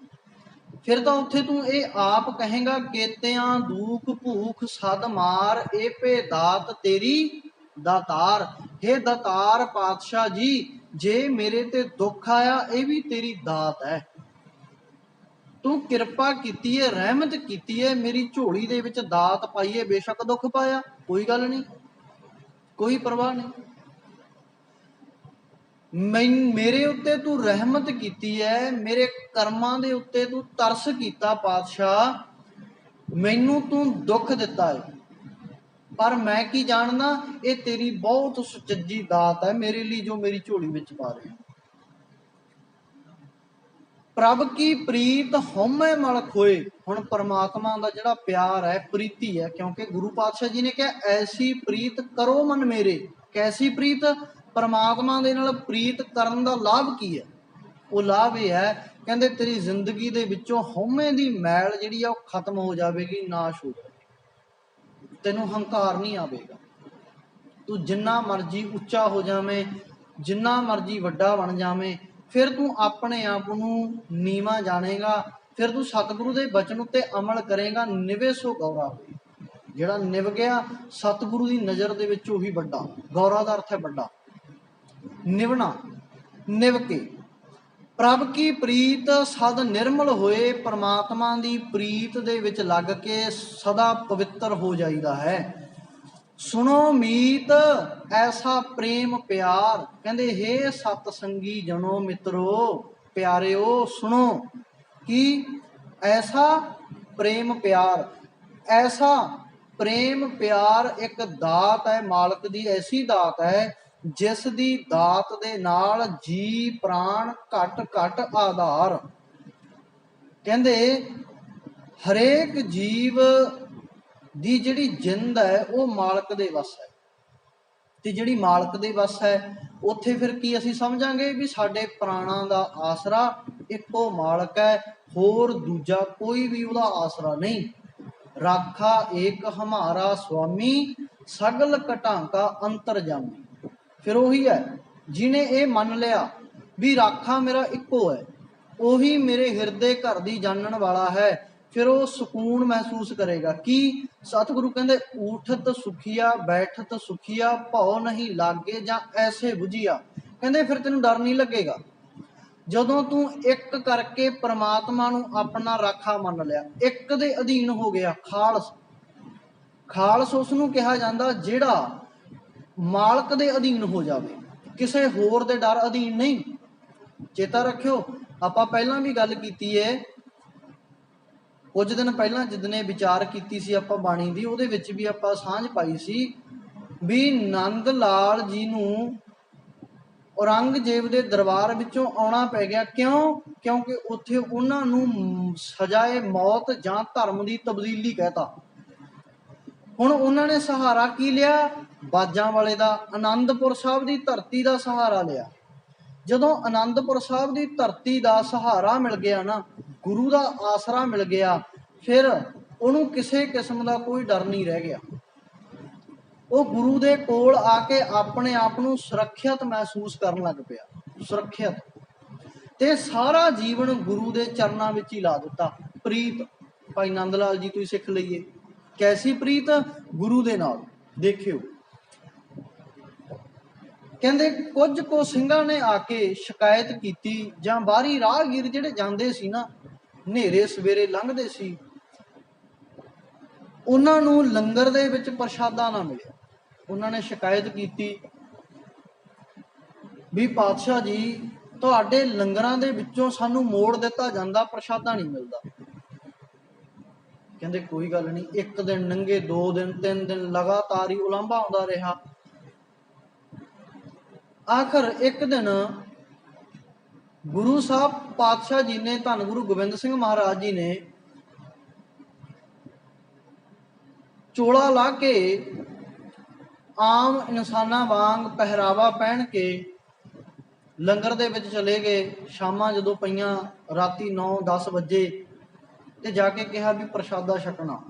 ਫਿਰ ਤਾਂ ਉੱਥੇ ਤੂੰ ਇਹ ਆਪ ਕਹੇਗਾ, ਕੇਤਿਆਂ ਦੂਖ ਭੂਖ ਸਦ ਮਾਰ, ਏ ਭੇ ਦਾਤ ਤੇਰੀ ਦਾਤਾਰ। ਹੇ ਦਾਤਾਰ ਪਾਤਸ਼ਾਹ ਜੀ, ਜੇ ਮੇਰੇ ਤੇ ਦੁੱਖ ਆਇਆ, ਇਹ ਵੀ ਤੇਰੀ ਦਾਤ ਹੈ। ਤੂੰ ਕਿਰਪਾ ਕੀਤੀ ਹੈ, ਰਹਿਮਤ ਕੀਤੀ ਹੈ, ਮੇਰੀ ਝੋਲੀ ਦੇ ਵਿੱਚ ਦਾਤ ਪਾਈਏ। ਬੇਸ਼ੱਕ ਦੁੱਖ ਪਾਇਆ, ਕੋਈ ਗੱਲ ਨਹੀਂ, ਕੋਈ ਪਰਵਾਹ ਨਹੀਂ। ਮੇਰੇ ਉੱਤੇ ਤੂੰ ਰਹਿਮਤ ਕੀਤੀ ਹੈ, ਮੇਰੇ ਕਰਮਾਂ ਦੇ ਉੱਤੇ ਤੂੰ ਤਰਸ ਕੀਤਾ ਪਾਤਸ਼ਾਹ, ਮੈਨੂੰ ਤੂੰ ਦੁੱਖ ਦਿੱਤਾ ਹੈ, ਪਰ ਮੈਂ ਕੀ ਜਾਣਦਾ, ਇਹ ਤੇਰੀ ਬਹੁਤ ਸੁਚੱਜੀ ਦਾਤ ਹੈ ਮੇਰੇ ਲਈ, ਜੋ ਮੇਰੀ ਝੋਲੀ ਵਿੱਚ ਪਾ ਰਿਹਾ। ਪ੍ਰਭ ਕੀ ਪ੍ਰੀਤ ਹਉਮੈ ਮਲ ਖੋਏ। ਹੁਣ ਪਰਮਾਤਮਾ ਦਾ ਜਿਹੜਾ ਪਿਆਰ ਹੈ, ਪ੍ਰੀਤੀ ਹੈ, ਕਿਉਂਕਿ ਗੁਰੂ ਪਾਤਸ਼ਾਹ ਜੀ ਨੇ ਕਿਹਾ ਐਸੀ ਪ੍ਰੀਤ ਕਰੋ ਮਨ ਮੇਰੇ। ਕੈਸੀ ਪ੍ਰੀਤ? ਪਰਮਾਤਮਾ ਦੇ ਨਾਲ ਪ੍ਰੀਤ ਕਰਨ ਦਾ ਲਾਭ ਕੀ ਹੈ? ਉਹ ਲਾਭ ਇਹ ਹੈ, ਕਹਿੰਦੇ ਤੇਰੀ ਜ਼ਿੰਦਗੀ ਦੇ ਵਿੱਚੋਂ ਹਉਮੈ ਦੀ ਮੈਲ ਜਿਹੜੀ ਆ ਉਹ ਖਤਮ ਹੋ ਜਾਵੇਗੀ, ਨਾਸ਼ ਹੋ ਜਾਵੇਗੀ, ਤੈਨੂੰ ਹੰਕਾਰ ਨਹੀਂ ਆਵੇਗਾ। ਤੂੰ ਜਿੰਨਾ ਮਰਜ਼ੀ ਉੱਚਾ ਹੋ ਜਾਵੇਂ, ਜਿੰਨਾ ਮਰਜ਼ੀ ਵੱਡਾ ਬਣ ਜਾਵੇਂ, ਫਿਰ ਤੂੰ ਆਪਣੇ ਆਪ ਨੂੰ ਨੀਵਾਂ ਜਾਣੇਗਾ। ਫਿਰ ਤੂੰ ਸਤਿਗੁਰੂ ਦੇ ਬਚਨ ਉੱਤੇ ਅਮਲ ਕਰੇਗਾ। ਨਿਵੇ ਸੋ ਗੌਰਾ ਹੋਏ। ਜਿਹੜਾ ਨਿਵ ਗਿਆ ਸਤਿਗੁਰੂ ਦੀ ਨਜ਼ਰ ਦੇ ਵਿੱਚ ਉਹੀ ਵੱਡਾ। ਗੌਰਾ ਦਾ ਅਰਥ ਹੈ ਵੱਡਾ, ਨਿਵਣਾ, ਨਿਵ ਕੇ। ਪ੍ਰਭ ਕੀ ਪ੍ਰੀਤ ਸਦ ਨਿਰਮਲ ਹੋਏ। ਪਰਮਾਤਮਾ ਦੀ ਪ੍ਰੀਤ ਦੇ ਵਿੱਚ ਲੱਗ ਕੇ ਸਦਾ ਪਵਿੱਤਰ ਹੋ ਜਾਈਦਾ ਹੈ। ਸੁਣੋ ਮੀਤ ਐਸਾ ਪ੍ਰੇਮ ਪਿਆਰ। ਕਹਿੰਦੇ ਹੇ ਸਤ ਸੰਗੀ ਜਨੋ ਮਿੱਤਰੋ, ਪਿਆਰਿਓ ਸੁਣੋ ਕਿ ਐਸਾ ਪ੍ਰੇਮ ਪਿਆਰ, ਐਸਾ ਪ੍ਰੇਮ ਪਿਆਰ ਇੱਕ ਦਾਤ ਹੈ, ਮਾਲਕ ਦੀ ਐਸੀ ਦਾਤ ਹੈ ਜਿਸ ਦੀ ਦਾਤ ਦੇ ਨਾਲ ਜੀ ਪ੍ਰਾਣ ਘਟ ਘਟ ਆਧਾਰ। ਕਹਿੰਦੇ ਹਰੇਕ ਜੀਵ ਦੀ ਜਿਹੜੀ ਜਿੰਦ ਹੈ ਉਹ ਮਾਲਕ ਦੇ ਵੱਸ ਹੈ, ਤੇ ਜਿਹੜੀ ਮਾਲਕ ਦੇ ਵੱਸ ਹੈ ਉੱਥੇ ਫਿਰ ਕੀ ਅਸੀਂ ਸਮਝਾਂਗੇ ਵੀ ਸਾਡੇ ਪ੍ਰਾਣਾਂ ਦਾ ਆਸਰਾ ਇੱਕੋ ਮਾਲਕ ਹੈ, ਹੋਰ ਦੂਜਾ ਕੋਈ ਵੀ ਉਹਦਾ ਆਸਰਾ ਨਹੀਂ। ਰਾਖਾ ਏਕ ਹਮਾਰਾ ਸੁਆਮੀ, ਸਗਲ ਘਟਾਂ ਕਾ ਅੰਤਰਜਾਮੀ। ਫਿਰ ਉਹੀ ਹੈ ਜਿਹਨੇ ਇਹ ਮੰਨ ਲਿਆ ਵੀ ਰਾਖਾ ਮੇਰਾ ਇੱਕੋ ਹੈ, ਉਹੀ ਮੇਰੇ ਹਿਰਦੇ ਘਰ ਦੀ ਜਾਣਨ ਵਾਲਾ ਹੈ, ਫਿਰ ਉਹ ਸਕੂਨ ਮਹਿਸੂਸ ਕਰੇਗਾ। ਕੀ ਸਤਿਗੁਰੂ ਕਹਿੰਦੇ ਊਠਤ ਸੁਖੀਆ ਬੈਠਤ ਸੁਖੀਆ, ਭਉ ਨਹੀਂ ਲਾਗੇ ਜਾਂ ਐਸੇ ਬੁਝੀਆ। ਕਹਿੰਦੇ ਫਿਰ ਤੈਨੂੰ ਡਰ ਨਹੀਂ ਲੱਗੇਗਾ ਜਦੋਂ ਤੂੰ ਇੱਕ ਕਰਕੇ ਪਰਮਾਤਮਾ ਨੂੰ ਆਪਣਾ ਰਾਖਾ ਮੰਨ ਲਿਆ, ਇੱਕ ਦੇ ਅਧੀਨ ਹੋ ਗਿਆ। ਖਾਲਸ, ਖਾਲਸ ਉਸ ਨੂੰ ਕਿਹਾ ਜਾਂਦਾ ਜਿਹੜਾ ਮਾਲਕ ਦੇ ਅਧੀਨ ਹੋ ਜਾਵੇ, ਕਿਸੇ ਹੋਰ ਦੇ ਡਰ ਅਧੀਨ ਨਹੀਂ। ਚੇਤਾ ਰੱਖਿਓ, ਆਪਾਂ ਪਹਿਲਾਂ ਵੀ ਗੱਲ ਕੀਤੀ ਹੈ, ਕੁਝ ਦਿਨ ਪਹਿਲਾਂ ਜਿੱਦਨੇ ਵਿਚਾਰ ਕੀਤੀ ਸੀ ਆਪਾਂ ਬਾਣੀ ਦੀ, ਉਹਦੇ ਵਿੱਚ ਵੀ ਆਪਾਂ ਸਾਂਝ ਪਾਈ ਸੀ ਵੀ ਨੰਦ ਲਾਲ ਜੀ ਨੂੰ ਔਰੰਗਜ਼ੇਬ ਦੇ ਦਰਬਾਰ ਵਿੱਚੋਂ ਆਉਣਾ ਪੈ ਗਿਆ। ਕਿਉਂ? ਕਿਉਂਕਿ ਉੱਥੇ ਉਹਨਾਂ ਨੂੰ ਸਜ਼ਾਏ ਮੌਤ ਜਾਂ ਧਰਮ ਦੀ ਤਬਦੀਲੀ ਕਹਿਤਾ। ਹੁਣ ਉਹਨਾਂ ਨੇ ਸਹਾਰਾ ਕੀ ਲਿਆ? ਬਾਜਾਂ ਵਾਲੇ ਦਾ, ਆਨੰਦਪੁਰ ਸਾਹਿਬ ਦੀ ਧਰਤੀ ਦਾ ਸਹਾਰਾ ਲਿਆ। ਜਦੋਂ ਆਨੰਦਪੁਰ ਸਾਹਿਬ ਦੀ ਧਰਤੀ ਦਾ ਸਹਾਰਾ ਮਿਲ ਗਿਆ ਨਾ, ਗੁਰੂ ਦਾ ਆਸਰਾ ਮਿਲ ਗਿਆ, ਫਿਰ ਉਹਨੂੰ ਕਿਸੇ ਕਿਸਮ ਦਾ ਕੋਈ ਡਰ ਨਹੀਂ ਰਹਿ ਗਿਆ। ਉਹ ਗੁਰੂ ਦੇ ਕੋਲ ਆ ਕੇ ਆਪਣੇ ਆਪ ਨੂੰ ਸੁਰੱਖਿਅਤ ਮਹਿਸੂਸ ਕਰਨ ਲੱਗ ਪਿਆ, ਸੁਰੱਖਿਅਤ, ਤੇ ਸਾਰਾ ਜੀਵਨ ਗੁਰੂ ਦੇ ਚਰਨਾਂ ਵਿੱਚ ਹੀ ਲਾ ਦਿੱਤਾ। ਪ੍ਰੀਤ ਭਾਈ ਨੰਦ ਲਾਲ ਜੀ ਤੋਂ ਹੀ ਸਿੱਖ ਲਈਏ, ਕੈਸੀ ਪ੍ਰੀਤ? ਗੁਰੂ ਦੇ ਨਾਲ। ਦੇਖਿਓ, ਕਹਿੰਦੇ ਕੁਝ ਕੁ ਸਿੰਘਾਂ ਨੇ ਆ ਕੇ ਸ਼ਿਕਾਇਤ ਕੀਤੀ, ਜਾਂ ਬਾਹਰੀ ਰਾਹਗੀਰ ਜਿਹੜੇ ਜਾਂਦੇ ਸੀ ਨਾ, ਹਨੇਰੇ ਸਵੇਰੇ ਲੰਘਦੇ ਸੀ, ਉਹਨਾਂ ਨੂੰ ਲੰਗਰ ਦੇ ਵਿੱਚ ਪ੍ਰਸ਼ਾਦਾ ਨਾ ਮਿਲਿਆ। ਉਹਨਾਂ ਨੇ ਸ਼ਿਕਾਇਤ ਕੀਤੀ ਵੀ ਪਾਤਸ਼ਾਹ ਜੀ, ਤੁਹਾਡੇ ਲੰਗਰਾਂ ਦੇ ਵਿੱਚੋਂ ਸਾਨੂੰ ਮੋੜ ਦਿੱਤਾ ਜਾਂਦਾ, ਪ੍ਰਸ਼ਾਦਾ ਨਹੀਂ ਮਿਲਦਾ। ਕਹਿੰਦੇ ਕੋਈ ਗੱਲ ਨਹੀਂ। ਇੱਕ ਦਿਨ ਲੰਘੇ, 2 ਦਿਨ, 3 ਦਿਨ, ਲਗਾਤਾਰ ਹੀ ਉਲਾਂਭਾ ਆਉਂਦਾ ਰਿਹਾ। ਆਖਰ ਇੱਕ ਦਿਨ ਗੁਰੂ ਸਾਹਿਬ ਪਾਤਸ਼ਾਹ ਜੀ ਨੇ, ਧੰਨ ਗੁਰੂ ਗੋਬਿੰਦ ਸਿੰਘ ਮਹਾਰਾਜ ਜੀ ਨੇ ਚੋਲਾ ਲਾ ਕੇ ਆਮ ਇਨਸਾਨਾਂ ਵਾਂਗ ਪਹਿਰਾਵਾ ਪਹਿਨ ਕੇ ਲੰਗਰ ਦੇ ਵਿੱਚ ਚਲੇ ਗਏ। ਸ਼ਾਮਾਂ ਜਦੋਂ ਪਈਆਂ, ਰਾਤੀ 9-10 ਵਜੇ, ਤੇ ਜਾ ਕੇ ਕਿਹਾ ਵੀ ਪ੍ਰਸ਼ਾਦਾ ਛਕਣਾ।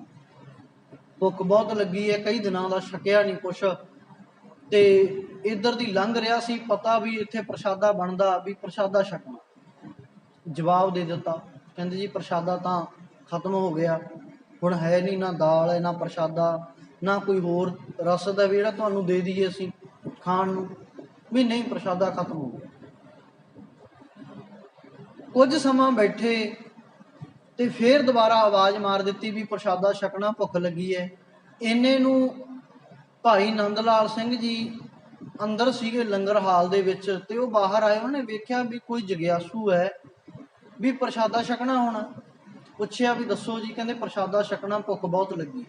ਭੁੱਖ ਬਹੁਤ ਲੱਗੀ ਹੈ, ਕਈ ਦਿਨਾਂ ਦਾ ਛਕਿਆ ਨਹੀਂ ਕੁਛ, ਤੇ ਇੱਧਰ ਦੀ ਲੰਘ ਰਿਹਾ ਸੀ, ਪਤਾ ਵੀ ਇੱਥੇ ਪ੍ਰਸ਼ਾਦਾ ਬਣਦਾ, ਵੀ ਪ੍ਰਸ਼ਾਦਾ ਛਕਣਾ। ਜਵਾਬ ਦੇ ਦਿੱਤਾ, ਕਹਿੰਦੇ ਜੀ ਪ੍ਰਸ਼ਾਦਾ ਤਾਂ ਖਤਮ ਹੋ ਗਿਆ, ਹੁਣ ਹੈ ਨਹੀਂ, ਨਾ ਦਾਲ ਹੈ, ਨਾ ਪ੍ਰਸ਼ਾਦਾ, ਨਾ ਕੋਈ ਹੋਰ ਰਸ ਦਾ ਵੀ ਜਿਹੜਾ ਤੁਹਾਨੂੰ ਦੇ ਦਈਏ ਅਸੀਂ ਖਾਣ ਨੂੰ। ਵੀ ਨਹੀਂ, ਪ੍ਰਸ਼ਾਦਾ ਖਤਮ ਹੋ ਗਿਆ। ਕੁਝ ਸਮਾਂ ਬੈਠੇ ਤੇ ਫੇਰ ਦੁਬਾਰਾ ਆਵਾਜ਼ ਮਾਰ ਦਿੱਤੀ ਵੀ ਪ੍ਰਸ਼ਾਦਾ ਛਕਣਾ, ਭੁੱਖ ਲੱਗੀ ਹੈ। ਇੰਨੇ ਨੂੰ ਭਾਈ ਨੰਦ ਲਾਲ ਸਿੰਘ ਜੀ ਅੰਦਰ ਸੀਗੇ ਲੰਗਰ ਹਾਲ ਦੇ ਵਿੱਚ, ਤੇ ਉਹ ਬਾਹਰ ਆਏ। ਉਹਨੇ ਵੇਖਿਆ ਵੀ ਕੋਈ ਜਗਿਆਸੂ ਹੈ, ਵੀ ਪ੍ਰਸ਼ਾਦਾ ਛਕਣਾ ਹੋਣਾ। ਪੁੱਛਿਆ ਵੀ ਦੱਸੋ ਜੀ, ਕਹਿੰਦੇ ਪ੍ਰਸ਼ਾਦਾ ਛਕਣਾ, ਭੁੱਖ ਬਹੁਤ ਲੱਗੀ।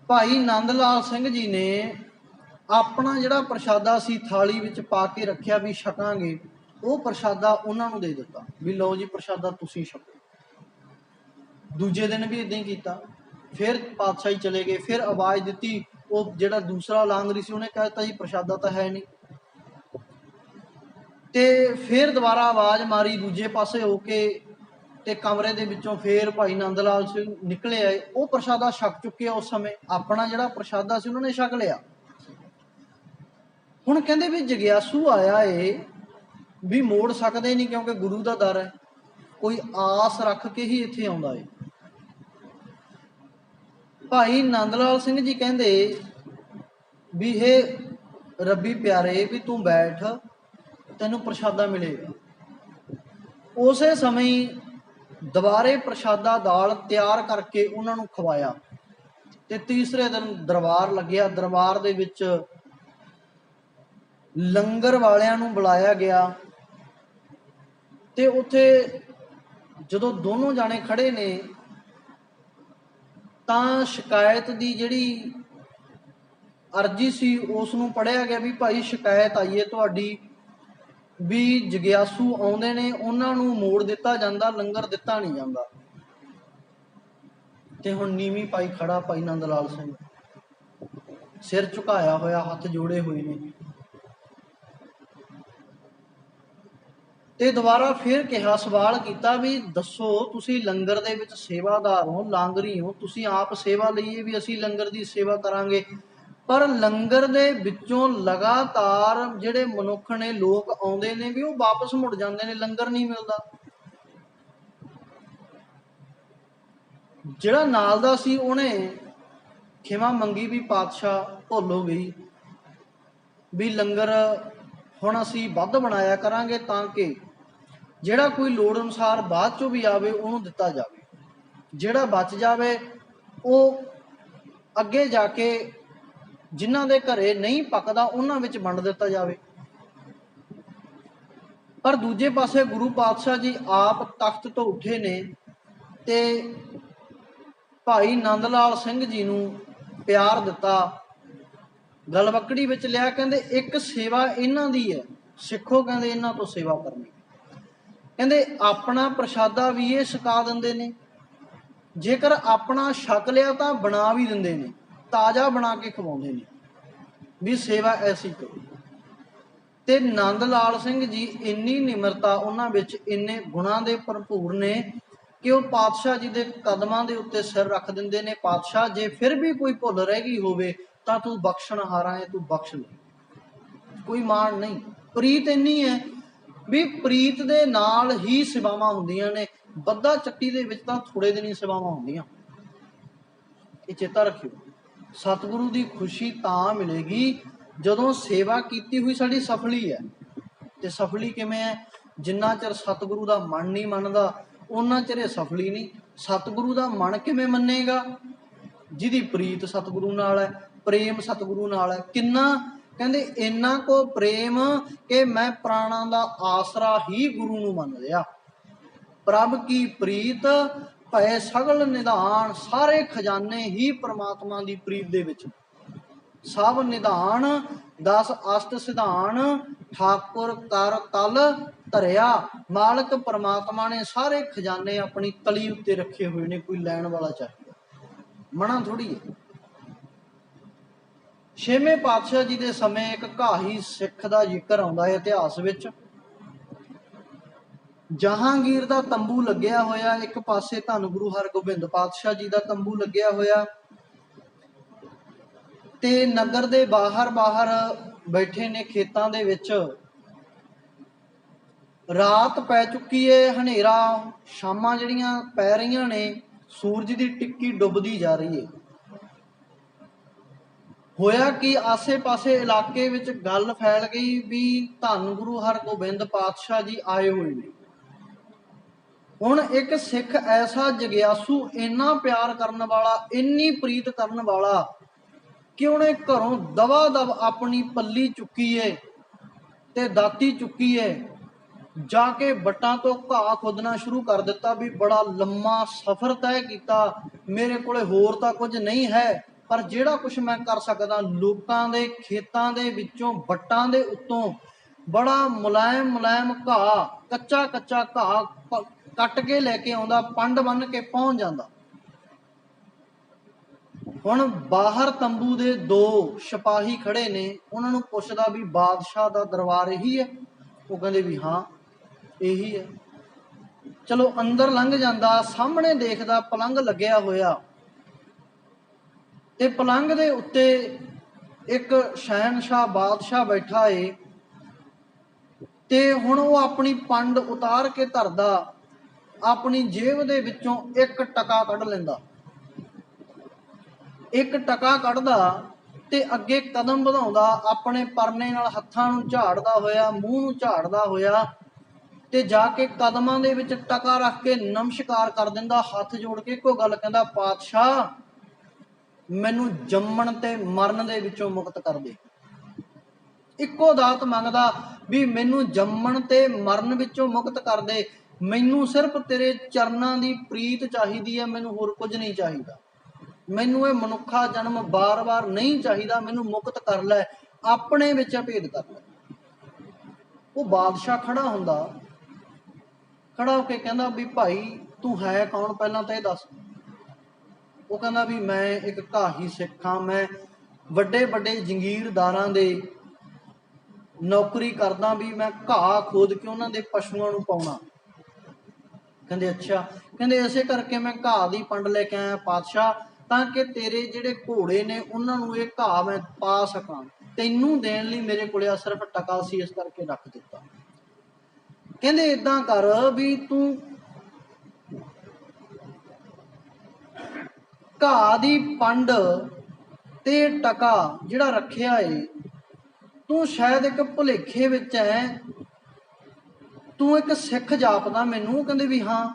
ਭਾਈ ਨੰਦ ਲਾਲ ਸਿੰਘ ਜੀ ਨੇ ਆਪਣਾ ਜਿਹੜਾ ਪ੍ਰਸ਼ਾਦਾ ਸੀ ਥਾਲੀ ਵਿੱਚ ਪਾ ਕੇ ਰੱਖਿਆ ਵੀ ਛਕਾਂਗੇ, ਉਹ ਪ੍ਰਸ਼ਾਦਾ ਉਹਨਾਂ ਨੂੰ ਦੇ ਦਿੱਤਾ ਵੀ ਲਓ ਜੀ ਪ੍ਰਸ਼ਾਦਾ ਤੁਸੀਂ ਛਕੋ। ਦੂਜੇ ਦਿਨ ਵੀ ਇਦਾਂ ਹੀ ਕੀਤਾ। ਫਿਰ ਪਾਤਸ਼ਾਹੀ ਚਲੇ ਗਏ, ਫਿਰ ਆਵਾਜ਼ ਦਿੱਤੀ। ਉਹ ਜਿਹੜਾ ਦੂਸਰਾ ਲਾਂਗਰੀ ਸੀ ਉਹਨੇ ਕਹਿ ਦਿੱਤਾ ਜੀ ਪ੍ਰਸ਼ਾਦਾ ਤਾਂ ਹੈ ਨਹੀਂ। ਤੇ ਫਿਰ ਦੁਬਾਰਾ ਆਵਾਜ਼ ਮਾਰੀ ਦੂਜੇ ਪਾਸੇ ਹੋ ਕੇ, ਤੇ ਕਮਰੇ ਦੇ ਵਿੱਚੋਂ ਫੇਰ ਭਾਈ ਨੰਦ ਲਾਲ ਸਿੰਘ ਨਿਕਲੇ ਆਏ। ਉਹ ਪ੍ਰਸ਼ਾਦਾ ਛਕ ਚੁੱਕੇ ਆ ਉਸ ਸਮੇਂ, ਆਪਣਾ ਜਿਹੜਾ ਪ੍ਰਸ਼ਾਦਾ ਸੀ ਉਹਨਾਂ ਨੇ ਛਕ ਲਿਆ। ਹੁਣ ਕਹਿੰਦੇ ਵੀ ਜਗਿਆਸੂ ਆਇਆ ਏ ਵੀ ਮੋੜ ਸਕਦੇ ਨਹੀਂ, ਕਿਉਂਕਿ ਗੁਰੂ ਦਾ ਦਰ ਹੈ, ਕੋਈ ਆਸ ਰੱਖ ਕੇ ਹੀ ਇੱਥੇ ਆਉਂਦਾ ਏ। ਭਾਈ ਨੰਦ ਲਾਲ ਸਿੰਘ ਜੀ ਕਹਿੰਦੇ ਵੀ ਇਹ ਰੱਬੀ ਪਿਆਰੇ ਵੀ ਤੂੰ ਬੈਠ, ਤੈਨੂੰ ਪ੍ਰਸ਼ਾਦਾ ਮਿਲੇਗਾ। ਉਸੇ ਸਮੇਂ ਦੁਬਾਰੇ ਪ੍ਰਸ਼ਾਦਾ ਦਾਲ ਤਿਆਰ ਕਰਕੇ ਉਹਨਾਂ ਨੂੰ ਖਵਾਇਆ ਤੇ ਤੀਸਰੇ ਦਿਨ ਦਰਬਾਰ ਲੱਗਿਆ। ਦਰਬਾਰ ਦੇ ਵਿੱਚ ਲੰਗਰ ਵਾਲਿਆਂ ਨੂੰ ਬੁਲਾਇਆ ਗਿਆ ਤੇ ਉੱਥੇ ਜਦੋਂ ਦੋਨੋਂ ਜਾਣੇ ਖੜੇ ਨੇ ਤਾਂ ਸ਼ਿਕਾਇਤ ਦੀ ਜਿਹੜੀ ਅਰਜੀ ਸੀ ਉਸ ਨੂੰ ਪੜ੍ਹਿਆ ਗਿਆ ਵੀ ਭਾਈ ਸ਼ਿਕਾਇਤ ਆਈ ਹੈ ਤੁਹਾਡੀ ਵੀ ਜਗਿਆਸੂ ਆਉਂਦੇ ਨੇ, ਉਹਨਾਂ ਨੂੰ ਮੋੜ ਦਿੱਤਾ ਜਾਂਦਾ, ਲੰਗਰ ਦਿੱਤਾ ਨਹੀਂ ਜਾਂਦਾ। ਤੇ ਹੁਣ ਨੀਵੀਂ ਪਾਈ ਖੜਾ ਭਾਈ ਨੰਦ ਲਾਲ ਸਿੰਘ, ਸਿਰ ਝੁਕਾਇਆ ਹੋਇਆ, ਹੱਥ ਜੋੜੇ ਹੋਏ ਨੇ। ਤੇ ਦੁਬਾਰਾ ਫਿਰ ਕਿਹਾ, ਸਵਾਲ ਕੀਤਾ ਵੀ ਦੱਸੋ ਤੁਸੀਂ ਲੰਗਰ ਦੇ ਵਿੱਚ ਸੇਵਾਦਾਰ ਹੋ, ਲਾਂਗਰੀ ਹੋ, ਤੁਸੀਂ ਆਪ ਸੇਵਾ ਲਈਏ ਵੀ ਅਸੀਂ ਲੰਗਰ ਦੀ ਸੇਵਾ ਕਰਾਂਗੇ, ਪਰ ਲੰਗਰ ਦੇ ਵਿੱਚੋਂ ਲਗਾਤਾਰ ਜਿਹੜੇ ਮਨੁੱਖ ਨੇ, ਲੋਕ ਆਉਂਦੇ ਨੇ ਵੀ ਉਹ ਵਾਪਸ ਮੁੜ ਜਾਂਦੇ ਨੇ, ਲੰਗਰ ਨਹੀਂ ਮਿਲਦਾ। ਜਿਹੜਾ ਨਾਲ ਦਾ ਸੀ ਉਹਨੇ ਖਿਮਾ ਮੰਗੀ ਵੀ ਪਾਤਸ਼ਾਹ ਭੁੱਲ ਹੋ ਗਈ ਵੀ ਲੰਗਰ ਹੁਣ ਅਸੀਂ ਵੱਧ ਬਣਾਇਆ ਕਰਾਂਗੇ ਤਾਂ ਕਿ ਜਿਹੜਾ ਕੋਈ ਲੋੜ ਅਨੁਸਾਰ ਬਾਅਦ ਚੋਂ ਵੀ ਆਵੇ ਉਹਨੂੰ ਦਿੱਤਾ ਜਾਵੇ, ਜਿਹੜਾ ਬਚ ਜਾਵੇ ਉਹ ਅੱਗੇ ਜਾ ਕੇ ਜਿਨ੍ਹਾਂ ਦੇ ਘਰੇ ਨਹੀਂ ਪੱਕਦਾ ਉਹਨਾਂ ਵਿੱਚ ਵੰਡ ਦਿੱਤਾ ਜਾਵੇ। ਪਰ ਦੂਜੇ ਪਾਸੇ ਗੁਰੂ ਪਾਤਸ਼ਾਹ ਜੀ ਆਪ ਤਖਤ ਤੋਂ ਉੱਠੇ ਨੇ ਤੇ ਭਾਈ ਨੰਦ ਲਾਲ ਸਿੰਘ ਜੀ ਨੂੰ ਪਿਆਰ ਦਿੱਤਾ, ਗਲਵੱਕੜੀ ਵਿੱਚ ਲਿਆ। ਕਹਿੰਦੇ ਇੱਕ ਸੇਵਾ ਇਹਨਾਂ ਦੀ ਹੈ, ਸਿੱਖੋ ਕਹਿੰਦੇ ਇਹਨਾਂ ਤੋਂ ਸੇਵਾ ਕਰਨੀ। ਕਹਿੰਦੇ ਆਪਣਾ ਪ੍ਰਸ਼ਾਦਾ ਵੀ ਇਹ ਛਕਾ ਦਿੰਦੇ ਨੇ, ਜੇਕਰ ਆਪਣਾ ਛਕ ਲਿਆ ਤਾਂ ਬਣਾ ਵੀ ਦਿੰਦੇ ਨੇ, ਤਾਜ਼ਾ ਬਣਾ ਕੇ ਖਵਾਉਂਦੇ ਨੇ ਵੀ ਸੇਵਾ ਐਸੀ ਕਰੋ। ਤੇ ਨੰਦ ਲਾਲ ਸਿੰਘ ਜੀ ਇੰਨੀ ਨਿਮਰਤਾ ਉਹਨਾਂ ਵਿੱਚ, ਇੰਨੇ ਗੁਣਾਂ ਦੇ ਭਰਪੂਰ ਨੇ ਕਿ ਉਹ ਪਾਤਸ਼ਾਹ ਜੀ ਦੇ ਕਦਮਾਂ ਦੇ ਉੱਤੇ ਸਿਰ ਰੱਖ ਦਿੰਦੇ ਨੇ। ਪਾਤਸ਼ਾਹ ਜੇ ਫਿਰ ਵੀ ਕੋਈ ਭੁੱਲ ਰਹਿ ਗਈ ਹੋਵੇ ਤਾਂ ਤੂੰ ਬਖਸ਼ਣਹਾਰਾ ਹੈ, ਤੂੰ ਬਖਸ਼ ਲੈ, ਕੋਈ ਮਾਣ ਨਹੀਂ। ਪ੍ਰੀਤ ਇੰਨੀ ਹੈ ਵੀ ਪ੍ਰੀਤ ਦੇ ਨਾਲ ਹੀ ਸੇਵਾਵਾਂ ਹੁੰਦੀਆਂ ਨੇ, ਬੱਧਾ ਚੱਟੀ ਦੇ ਵਿੱਚ ਤਾਂ ਥੋੜੇ ਦਿਨ ਹੀ ਸੇਵਾਵਾਂ ਹੁੰਦੀਆਂ, ਇਹ ਚੇਤਾ ਰੱਖਿਓ। ਸਤਿਗੁਰੂ ਦੀ ਖੁਸ਼ੀ ਤਾਂ ਮਿਲੇਗੀ ਜਦੋਂ ਸੇਵਾ ਕੀਤੀ ਹੋਈ ਸਾਡੀ ਸਫਲੀ ਹੈ। ਤੇ ਸਫਲੀ ਕਿਵੇਂ ਹੈ? ਜਿੰਨਾ ਚਿਰ ਸਤਿਗੁਰੂ ਦਾ ਮਨ ਨਹੀਂ ਮੰਨਦਾ ਉਹਨਾਂ ਚਿਰ ਇਹ ਸਫਲੀ ਨਹੀਂ। ਸਤਿਗੁਰੂ ਦਾ ਮਨ ਕਿਵੇਂ ਮੰਨੇਗਾ? ਜਿਹਦੀ ਪ੍ਰੀਤ ਸਤਿਗੁਰੂ ਨਾਲ ਹੈ, ਪ੍ਰੇਮ ਸਤਿਗੁਰੂ ਨਾਲ ਹੈ। ਕਿੰਨਾ? ਕਹਿੰਦੇ ਇੰਨਾ ਕੋ ਪ੍ਰੇਮ ਕਿ ਮੈਂ ਪ੍ਰਾਣਾਂ ਦਾ ਆਸਰਾ ਹੀ ਗੁਰੂ ਨੂੰ ਮੰਨ ਲਿਆ। ਪ੍ਰਭ ਕੀ ਪ੍ਰੀਤ ਭੈ ਸਗਲ ਨਿਧਾਨ, ਸਾਰੇ ਖਜ਼ਾਨੇ ਹੀ ਪ੍ਰਮਾਤਮਾ ਦੀ ਪ੍ਰੀਤ ਦੇ ਵਿੱਚ, ਸਭ ਨਿਧਾਨ 10 ਅਸ਼ਟ ਸਿਧਾਨ, ਠਾਕੁਰ ਕਰ ਤਲ ਧਰਿਆ। ਮਾਲਕ ਪਰਮਾਤਮਾ ਨੇ ਸਾਰੇ ਖਜ਼ਾਨੇ ਆਪਣੀ ਤਲੀ ਉੱਤੇ ਰੱਖੇ ਹੋਏ ਨੇ, ਕੋਈ ਲੈਣ ਵਾਲਾ ਚਾਹੀਦਾ, ਮਨਾ ਥੋੜੀ ਹੈ। ਛੇਵੇਂ ਪਾਤਸ਼ਾਹ ਜੀ ਦੇ ਸਮੇਂ ਇੱਕ ਘਾਹੀ ਸਿੱਖ ਦਾ ਜ਼ਿਕਰ ਆਉਂਦਾ ਹੈ ਇਤਿਹਾਸ ਵਿੱਚ। ਜਹਾਂਗੀਰ ਦਾ ਤੰਬੂ ਲੱਗਿਆ ਹੋਇਆ, ਇੱਕ ਪਾਸੇ ਧੰਨ ਗੁਰੂ ਹਰਗੋਬਿੰਦ ਪਾਤਸ਼ਾਹ ਜੀ ਦਾ ਤੰਬੂ ਲੱਗਿਆ ਹੋਇਆ ਤੇ ਨਗਰ ਦੇ ਬਾਹਰ ਬੈਠੇ ਨੇ ਖੇਤਾਂ ਦੇ ਵਿੱਚ। ਰਾਤ ਪੈ ਚੁੱਕੀ ਏ, ਹਨੇਰਾ, ਸ਼ਾਮਾਂ ਜਿਹੜੀਆਂ ਪੈ ਰਹੀਆਂ ਨੇ, ਸੂਰਜ ਦੀ ਟਿੱਕੀ ਡੁੱਬਦੀ ਜਾ ਰਹੀ ਏ। ਹੋਇਆ ਕਿ ਆਸੇ-ਪਾਸੇ ਇਲਾਕੇ ਵਿੱਚ ਗੱਲ ਫੈਲ ਗਈ ਵੀ ਧੰਨ ਗੁਰੂ ਹਰਗੋਬਿੰਦ ਪਾਤਸ਼ਾਹ ਜੀ ਆਏ ਹੋਏ ਨੇ। ਹੁਣ ਇੱਕ ਸਿੱਖ ਐਸਾ ਜਗਿਆਸੂ, ਇੰਨਾ ਪਿਆਰ ਕਰਨ ਵਾਲਾ, ਇੰਨੀ ਪ੍ਰੀਤ ਕਰਨ ਵਾਲਾ ਕਿ ਉਹਨੇ ਘਰੋਂ ਦਵਾ ਦਵ ਆਪਣੀ ਪੱਲੀ ਚੁੱਕੀ ਏ ਤੇ ਦਾਤੀ ਚੁੱਕੀ ਏ, ਜਾ ਕੇ ਵੱਟਾਂ ਤੋਂ ਘਾਹ ਖੋਦਣਾ ਸ਼ੁਰੂ ਕਰ ਦਿੱਤਾ ਵੀ ਬੜਾ ਲੰਮਾ ਸਫ਼ਰ ਤੈਅ ਕੀਤਾ, ਮੇਰੇ ਕੋਲੇ ਹੋਰ ਤਾਂ ਕੁਝ ਨਹੀਂ ਹੈ, ਪਰ ਜਿਹੜਾ ਕੁਝ ਮੈਂ ਕਰ ਸਕਦਾ, ਲੋਕਾਂ ਦੇ ਖੇਤਾਂ ਦੇ ਵਿੱਚੋਂ ਵੱਟਾਂ ਦੇ ਉੱਤੋਂ ਬੜਾ ਮੁਲਾਇਮ ਘਾਹ, ਕੱਚਾ ਘਾਹ ਕੱਟ ਕੇ ਲੈ ਕੇ ਆਉਂਦਾ, ਪੰਡ ਬੰਨ ਕੇ ਪਹੁੰਚ ਜਾਂਦਾ। ਹੁਣ ਬਾਹਰ ਤੰਬੂ ਦੇ 2 ਸਿਪਾਹੀ ਖੜੇ ਨੇ, ਉਹਨਾਂ ਨੂੰ ਪੁੱਛਦਾ ਵੀ ਬਾਦਸ਼ਾਹ ਦਾ ਦਰਬਾਰ ਇਹੀ ਹੈ? ਉਹ ਕਹਿੰਦੇ ਵੀ ਹਾਂ ਇਹੀ ਹੈ। ਚਲੋ ਅੰਦਰ ਲੰਘ ਜਾਂਦਾ, ਸਾਹਮਣੇ ਦੇਖਦਾ ਪਲੰਘ ਲੱਗਿਆ ਹੋਇਆ ਤੇ ਪਲੰਘ ਦੇ ਉੱਤੇ ਇੱਕ ਸ਼ਹਿਨशाह ਬਾਦਸ਼ਾਹ ਬੈਠਾ ਏ ਤੇ ਹੁਣ ਉਹ ਆਪਣੀ ਪੰਡ ਉਤਾਰ ਕੇ ਧਰਦਾ, ਆਪਣੀ ਜੇਬ ਦੇ ਵਿੱਚੋਂ ਇੱਕ ਟਕਾ ਕੱਢ ਲੈਂਦਾ, ਇੱਕ ਟਕਾ ਕੱਢਦਾ ਤੇ ਅੱਗੇ ਕਦਮ ਵਧਾਉਂਦਾ, ਆਪਣੇ ਪਰਨੇ ਨਾਲ ਹੱਥਾਂ ਨੂੰ ਝਾੜਦਾ ਹੋਇਆ, ਮੂੰਹ ਨੂੰ ਝਾੜਦਾ ਹੋਇਆ ਤੇ ਜਾ ਕੇ ਕਦਮਾਂ ਦੇ ਵਿੱਚ ਟਕਾ ਰੱਖ ਕੇ ਨਮਸਕਾਰ ਕਰ ਦਿੰਦਾ, ਹੱਥ ਜੋੜ ਕੇ ਇੱਕੋ ਗੱਲ ਕਹਿੰਦਾ, ਪਾਤਸ਼ਾਹ ਮੈਨੂੰ ਜੰਮਣ ਤੇ ਮਰਨ ਦੇ ਵਿੱਚੋਂ ਮੁਕਤ ਕਰ ਦੇ। ਇੱਕੋ ਦਾਤ ਮੰਗਦਾ ਵੀ ਮੈਨੂੰ ਜੰਮਣ ਤੇ ਮਰਨ ਵਿੱਚੋਂ ਮੁਕਤ ਕਰ ਦੇ, ਮੈਨੂੰ ਸਿਰਫ ਤੇਰੇ ਚਰਨਾਂ ਦੀ ਪ੍ਰੀਤ ਚਾਹੀਦੀ ਹੈ, ਮੈਨੂੰ ਹੋਰ ਕੁਝ ਨਹੀਂ ਚਾਹੀਦਾ, ਮੈਨੂੰ ਇਹ ਮਨੁੱਖਾ ਜਨਮ ਬਾਰ-ਬਾਰ ਨਹੀਂ ਚਾਹੀਦਾ, ਮੈਨੂੰ ਮੁਕਤ ਕਰ ਲੈ, ਆਪਣੇ ਵਿੱਚ ਭੇਦ ਕਰ ਲੈ। ਉਹ ਬਾਦਸ਼ਾਹ ਖੜਾ ਹੁੰਦਾ, ਖੜਾ ਹੋ ਕੇ ਕਹਿੰਦਾ ਵੀ ਭਾਈ ਤੂੰ ਹੈ ਕੌਣ, ਪਹਿਲਾਂ ਤਾਂ ਇਹ ਦੱਸ। ਉਹ ਕਹਿੰਦਾ ਵੀ ਮੈਂ ਇੱਕ ਘਾਹੀ ਸਿੱਖ ਹਾਂ, ਮੈਂ ਵੱਡੇ ਵੱਡੇ ਜੰਗੀਰਦਾਰਾਂ ਦੇ ਨੌਕਰੀ ਕਰਦਾ, ਵੀ ਮੈਂ ਘਾਹ ਖੋਦ ਕੇ ਉਹਨਾਂ ਦੇ ਪਸ਼ੂਆਂ ਨੂੰ ਪਾਉਣਾ। ਕਹਿੰਦੇ ਅੱਛਾ, ਕਹਿੰਦੇ ਇਸੇ ਕਰਕੇ ਮੈਂ ਘਾਹ ਦੀ ਪੰਡ ਲੈ ਕੇ ਆਇਆ ਪਾਤਸ਼ਾਹ, ਤਾਂ ਕਿ ਤੇਰੇ ਜਿਹੜੇ ਘੋੜੇ ਨੇ ਉਹਨਾਂ ਨੂੰ ਇਹ ਘਾਹ ਮੈਂ ਪਾ ਸਕਾਂ, ਤੈਨੂੰ ਦੇਣ ਲਈ ਮੇਰੇ ਕੋਲ ਸਿਰਫ ਟਕਾ ਸੀ, ਇਸ ਕਰਕੇ ਰੱਖ ਦਿੱਤਾ। ਕਹਿੰਦੇ ਏਦਾਂ ਕਰ ਵੀ ਤੂੰ ਘਾਹ ਦੀ ਪੰਡ ਤੇ ਟਕਾ ਜਿਹੜਾ ਰੱਖਿਆ ਏ, ਤੂੰ ਸ਼ਾਇਦ ਇੱਕ ਭੁਲੇਖੇ ਵਿੱਚ ਹੈ, ਤੂੰ ਇੱਕ ਸਿੱਖ ਜਾਪਦਾ ਮੈਨੂੰ। ਕਹਿੰਦੇ ਵੀ ਹਾਂ।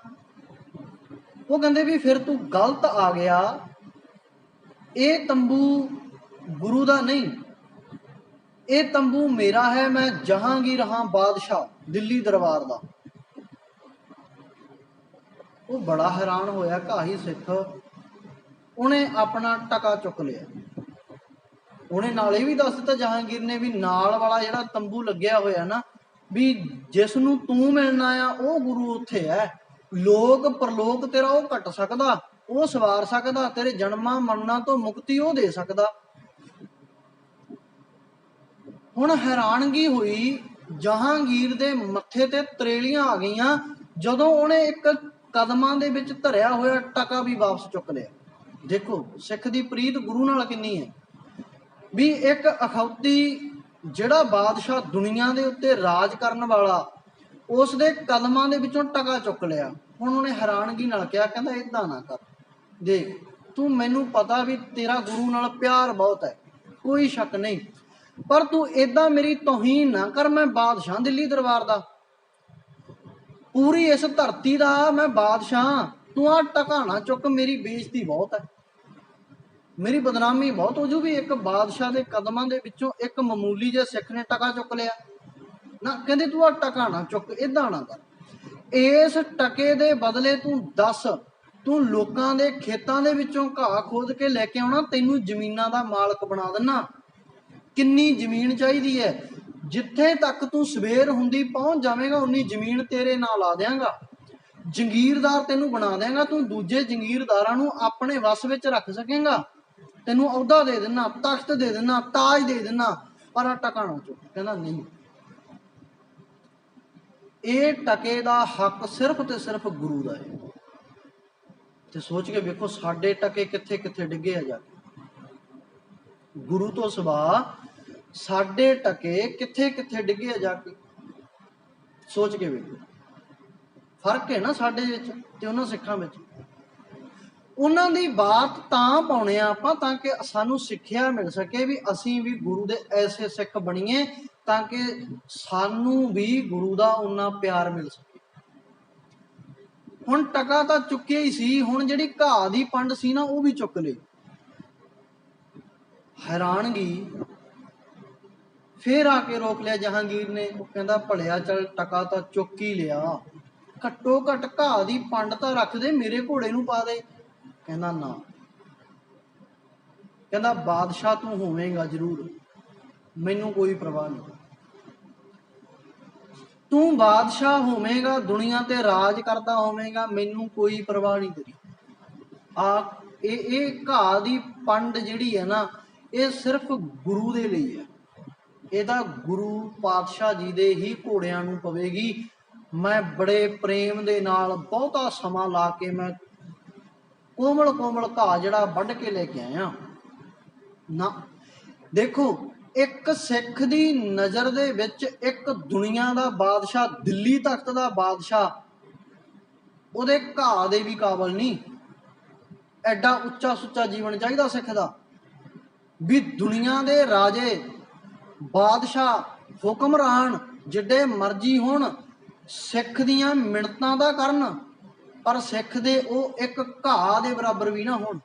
ਉਹ ਕਹਿੰਦੇ ਵੀ ਫਿਰ ਤੂੰ ਗਲਤ ਆ ਗਿਆ, ਇਹ ਤੰਬੂ ਗੁਰੂ ਦਾ ਨਹੀਂ, ਇਹ ਤੰਬੂ ਮੇਰਾ ਹੈ, ਮੈਂ ਜਹਾਂਗੀਰ ਹਾਂ, ਬਾਦਸ਼ਾਹ ਦਿੱਲੀ ਦਰਬਾਰ ਦਾ। ਉਹ ਬੜਾ ਹੈਰਾਨ ਹੋਇਆ ਘਾਹੀ ਸਿੱਖ, ਉਹਨੇ ਆਪਣਾ ਟਕਾ ਚੁੱਕ ਲਿਆ। ਉਹਨੇ ਨਾਲੇ ਵੀ ਦੱਸ ਦਿੱਤਾ ਜਹਾਂਗੀਰ ਨੇ ਵੀ ਨਾਲ ਵਾਲਾ ਜਿਹੜਾ ਤੰਬੂ ਲੱਗਿਆ ਹੋਇਆ ਨਾ, ਵੀ ਜਿਸ ਨੂੰ ਤੂੰ ਮਿਲਣਾ ਆ ਉਹ ਗੁਰੂ ਉੱਥੇ ਹੈ, ਲੋਕ ਪਰਲੋਕ ਤੇਰਾ ਉਹ ਕੱਟ ਸਕਦਾ, ਉਹ ਸਵਾਰ ਸਕਦਾ, ਤੇਰੇ ਜਨਮਾਂ ਮਰਨਾਂ ਤੋਂ ਮੁਕਤੀ ਉਹ ਦੇ ਸਕਦਾ। ਹੁਣ ਹੈਰਾਨਗੀ ਹੋਈ, ਜਹਾਂਗੀਰ ਦੇ ਮੱਥੇ ਤੇ ਤਰੇਲੀਆਂ ਆ ਗਈਆਂ ਜਦੋਂ ਉਹਨੇ ਇੱਕ ਕਦਮਾਂ ਦੇ ਵਿੱਚ ਧਰਿਆ ਹੋਇਆ ਟਕਾ ਵੀ ਵਾਪਸ ਚੁੱਕ ਲਿਆ। ਦੇਖੋ ਸਿੱਖ ਦੀ ਪ੍ਰੀਤ ਗੁਰੂ ਨਾਲ ਕਿੰਨੀ ਹੈ, ਵੀ ਇੱਕ ਅਖੌਤੀ ਜਿਹੜਾ ਬਾਦਸ਼ਾਹ ਦੁਨੀਆ ਦੇ ਉੱਤੇ ਰਾਜ ਕਰਨ ਵਾਲਾ, ਉਸ ਦੇ ਕਦਮਾਂ ਦੇ ਵਿੱਚੋਂ ਟਕਾ ਚੁੱਕ ਲਿਆ। ਹੁਣ ਉਹਨੇ ਹੈਰਾਨਗੀ ਨਾਲ ਕਿਹਾ, ਕਹਿੰਦਾ ਏਦਾਂ ਨਾ ਕਰ, ਦੇਖ ਤੂੰ ਮੈਨੂੰ ਪਤਾ ਵੀ ਤੇਰਾ ਗੁਰੂ ਨਾਲ ਪਿਆਰ ਬਹੁਤ ਹੈ, ਕੋਈ ਸ਼ੱਕ ਨਹੀਂ, ਪਰ ਤੂੰ ਏਦਾਂ ਮੇਰੀ ਤੋਹੀਨ ਨਾ ਕਰ, ਮੈਂ ਬਾਦਸ਼ਾਹ ਦਿੱਲੀ ਦਰਬਾਰ ਦਾ, ਪੂਰੀ ਇਸ ਧਰਤੀ ਦਾ ਮੈਂ ਬਾਦਸ਼ਾਹ, ਤੂੰ ਆਹ ਟਕਾ ਨਾ ਚੁੱਕ, ਮੇਰੀ ਬੇਇੱਜ਼ਤੀ ਬਹੁਤ ਹੈ, ਮੇਰੀ ਬਦਨਾਮੀ ਬਹੁਤ ਹੋ ਜੂ ਵੀ ਇੱਕ ਬਾਦਸ਼ਾਹ ਦੇ ਕਦਮਾਂ ਦੇ ਵਿੱਚੋਂ ਇੱਕ ਮਾਮੂਲੀ ਜਿਹੇ ਸਿੱਖ ਨੇ ਟਕਾ ਚੁੱਕ ਲਿਆ ਨਾ। ਕਹਿੰਦੇ ਤੂੰ ਆਹ ਟਕਾ ਨਾ ਚੁੱਕ, ਏਦਾਂ ਨਾ ਕਰ, ਇਸ ਟਕੇ ਦੇ ਬਦਲੇ ਤੂੰ ਦੱਸ, ਤੂੰ ਲੋਕਾਂ ਦੇ ਖੇਤਾਂ ਦੇ ਵਿੱਚੋਂ ਘਾਹ ਖੋਦ ਕੇ ਲੈ ਕੇ ਆਉਣਾ, ਤੈਨੂੰ ਜ਼ਮੀਨਾਂ ਦਾ ਮਾਲਕ ਬਣਾ ਦਿੰਨਾ। ਕਿੰਨੀ ਜ਼ਮੀਨ ਚਾਹੀਦੀ ਹੈ, ਜਿੱਥੇ ਤੱਕ ਤੂੰ ਸਵੇਰ ਹੁੰਦੀ ਪਹੁੰਚ ਜਾਵੇਂਗਾ ਉਨੀ ਜ਼ਮੀਨ ਤੇਰੇ ਨਾਲ ਲਾ ਦਿਆਂਗਾ, ਜੰਗੀਰਦਾਰ ਤੈਨੂੰ ਬਣਾ ਦਿਆਂਗਾ, ਤੂੰ ਦੂਜੇ ਜੰਗੀਰਦਾਰਾਂ ਨੂੰ ਆਪਣੇ ਵੱਸ ਵਿੱਚ ਰੱਖ ਸਕੇਂਗਾ, ਤੈਨੂੰ ਅਹੁਦਾ ਦੇ ਦੇਣਾ, ਤਖਤ ਦੇ ਦੇਣਾ, ਤਾਜ ਦੇ ਦੇਣਾ, ਪਰ ਆ ਟਕਾ ਨਾ ਚੁੱਕ। ਕਹਿੰਦਾ ਨਹੀਂ, ਇਹ ਟਕੇ ਦਾ ਹੱਕ ਸਿਰਫ ਤੇ ਸਿਰਫ ਗੁਰੂ ਦਾ ਹੈ। ਤੇ ਸੋਚ ਕੇ ਵੇਖੋ ਸਾਡੇ ਟਕੇ ਕਿੱਥੇ ਕਿੱਥੇ ਡਿੱਗੇ ਆ ਜਾ ਕੇ, ਗੁਰੂ ਤੋਂ ਸਿਵਾ ਸਾਡੇ ਟਕੇ ਕਿੱਥੇ ਕਿੱਥੇ ਡਿੱਗੇ ਆ ਜਾ ਕੇ, ਸੋਚ ਕੇ ਵੇਖੋ। ਫਰਕ ਹੈ ਨਾ ਸਾਡੇ ਵਿੱਚ ਤੇ ਉਹਨਾਂ ਸਿੱਖਾਂ ਵਿੱਚ। ਉਹਨਾਂ ਦੀ ਬਾਤ ਤਾਂ ਪਾਉਣੇ ਆ ਆਪਾਂ ਤਾਂ ਕਿ ਸਾਨੂੰ ਸਿੱਖਿਆ ਮਿਲ ਸਕੇ ਵੀ ਅਸੀਂ ਵੀ ਗੁਰੂ ਦੇ ਐਸੇ ਸਿੱਖ ਬਣੀਏ, ਤਾਂ ਕਿ ਸਾਨੂੰ ਵੀ ਗੁਰੂ ਦਾ ਉਨਾ ਪਿਆਰ ਮਿਲ ਸਕੇ। ਹੁਣ ਟਕਾ ਤਾਂ ਚੁੱਕਿਆ ਹੀ ਸੀ, ਹੁਣ ਜਿਹੜੀ ਘਾਹ ਦੀ ਪੰਡ ਸੀ ਨਾ ਉਹ ਵੀ ਚੁੱਕ ਲਈ। ਹੈਰਾਨਗੀ ਫੇਰ ਆ ਕੇ ਰੋਕ ਲਿਆ ਜਹਾਂਗੀਰ ਨੇ। ਉਹ ਕਹਿੰਦਾ ਭਲਿਆ ਚੱਲ ਟਕਾ ਤਾਂ ਚੁੱਕ ਹੀ ਲਿਆ, ਘੱਟੋ ਘੱਟ ਘਾਹ ਦੀ ਪੰਡ ਤਾਂ ਰੱਖ ਦੇ, ਮੇਰੇ ਘੋੜੇ ਨੂੰ ਪਾ ਦੇ। ਕਹਿੰਦਾ ਨਾ, ਕਹਿੰਦਾ ਬਾਦਸ਼ਾਹ ਤੂੰ ਹੋਵੇਂਗਾ ਜ਼ਰੂਰ, ਮੈਨੂੰ ਕੋਈ ਪਰਵਾਹ ਨਹੀਂ, ਤੂੰ ਬਾਦਸ਼ਾਹ ਹੋਵੇਂਗਾ, ਦੁਨੀਆ ਤੇ ਰਾਜ ਕਰਦਾ ਹੋਵੇਂਗਾ, ਮੈਨੂੰ ਕੋਈ ਪਰਵਾਹ ਨਹੀਂ ਤੇਰੀ। ਇਹ ਘਾਹ ਦੀ ਪੰਡ ਜਿਹੜੀ ਹੈ ਨਾ, ਇਹ ਸਿਰਫ ਗੁਰੂ ਦੇ ਲਈ ਹੈ, ਇਹਦਾ ਗੁਰੂ ਪਾਤਸ਼ਾਹ ਜੀ ਦੇ ਹੀ ਘੋੜਿਆਂ ਨੂੰ ਪਵੇਗੀ, मैं बड़े प्रेम दे नाल बहुता समा ला के मैं कोमल कोमल घाह जिहड़ा वढ के लेके आया ना। देखो, एक सिख दी नज़र दे विच एक दुनिया दा बादशाह, दिल्ली तख्त दा बादशाह, ਉਹਦੇ ਘਾਹ ਦੇ ਵੀ ਕਾਬਲ ਨਹੀਂ। ਐਡਾ ਉੱਚਾ ਸੁੱਚਾ ਜੀਵਨ ਚਾਹੀਦਾ ਸਿੱਖ ਦਾ ਵੀ ਦੁਨੀਆ ਦੇ ਰਾਜੇ ਬਾਦਸ਼ਾਹ ਹੁਕਮਰਾਨ ਜਿੱਡੇ ਮਰਜ਼ੀ ਹੋਣ ਸਿੱਖ ਦੀਆਂ ਮਿੰਨਤਾਂ ਦਾ ਕਰਨ, ਪਰ ਸਿੱਖ ਦੇ ਉਹ ਇੱਕ ਘਾਹ ਦੇ ਬਰਾਬਰ ਵੀ ਨਾ ਹੋਣ।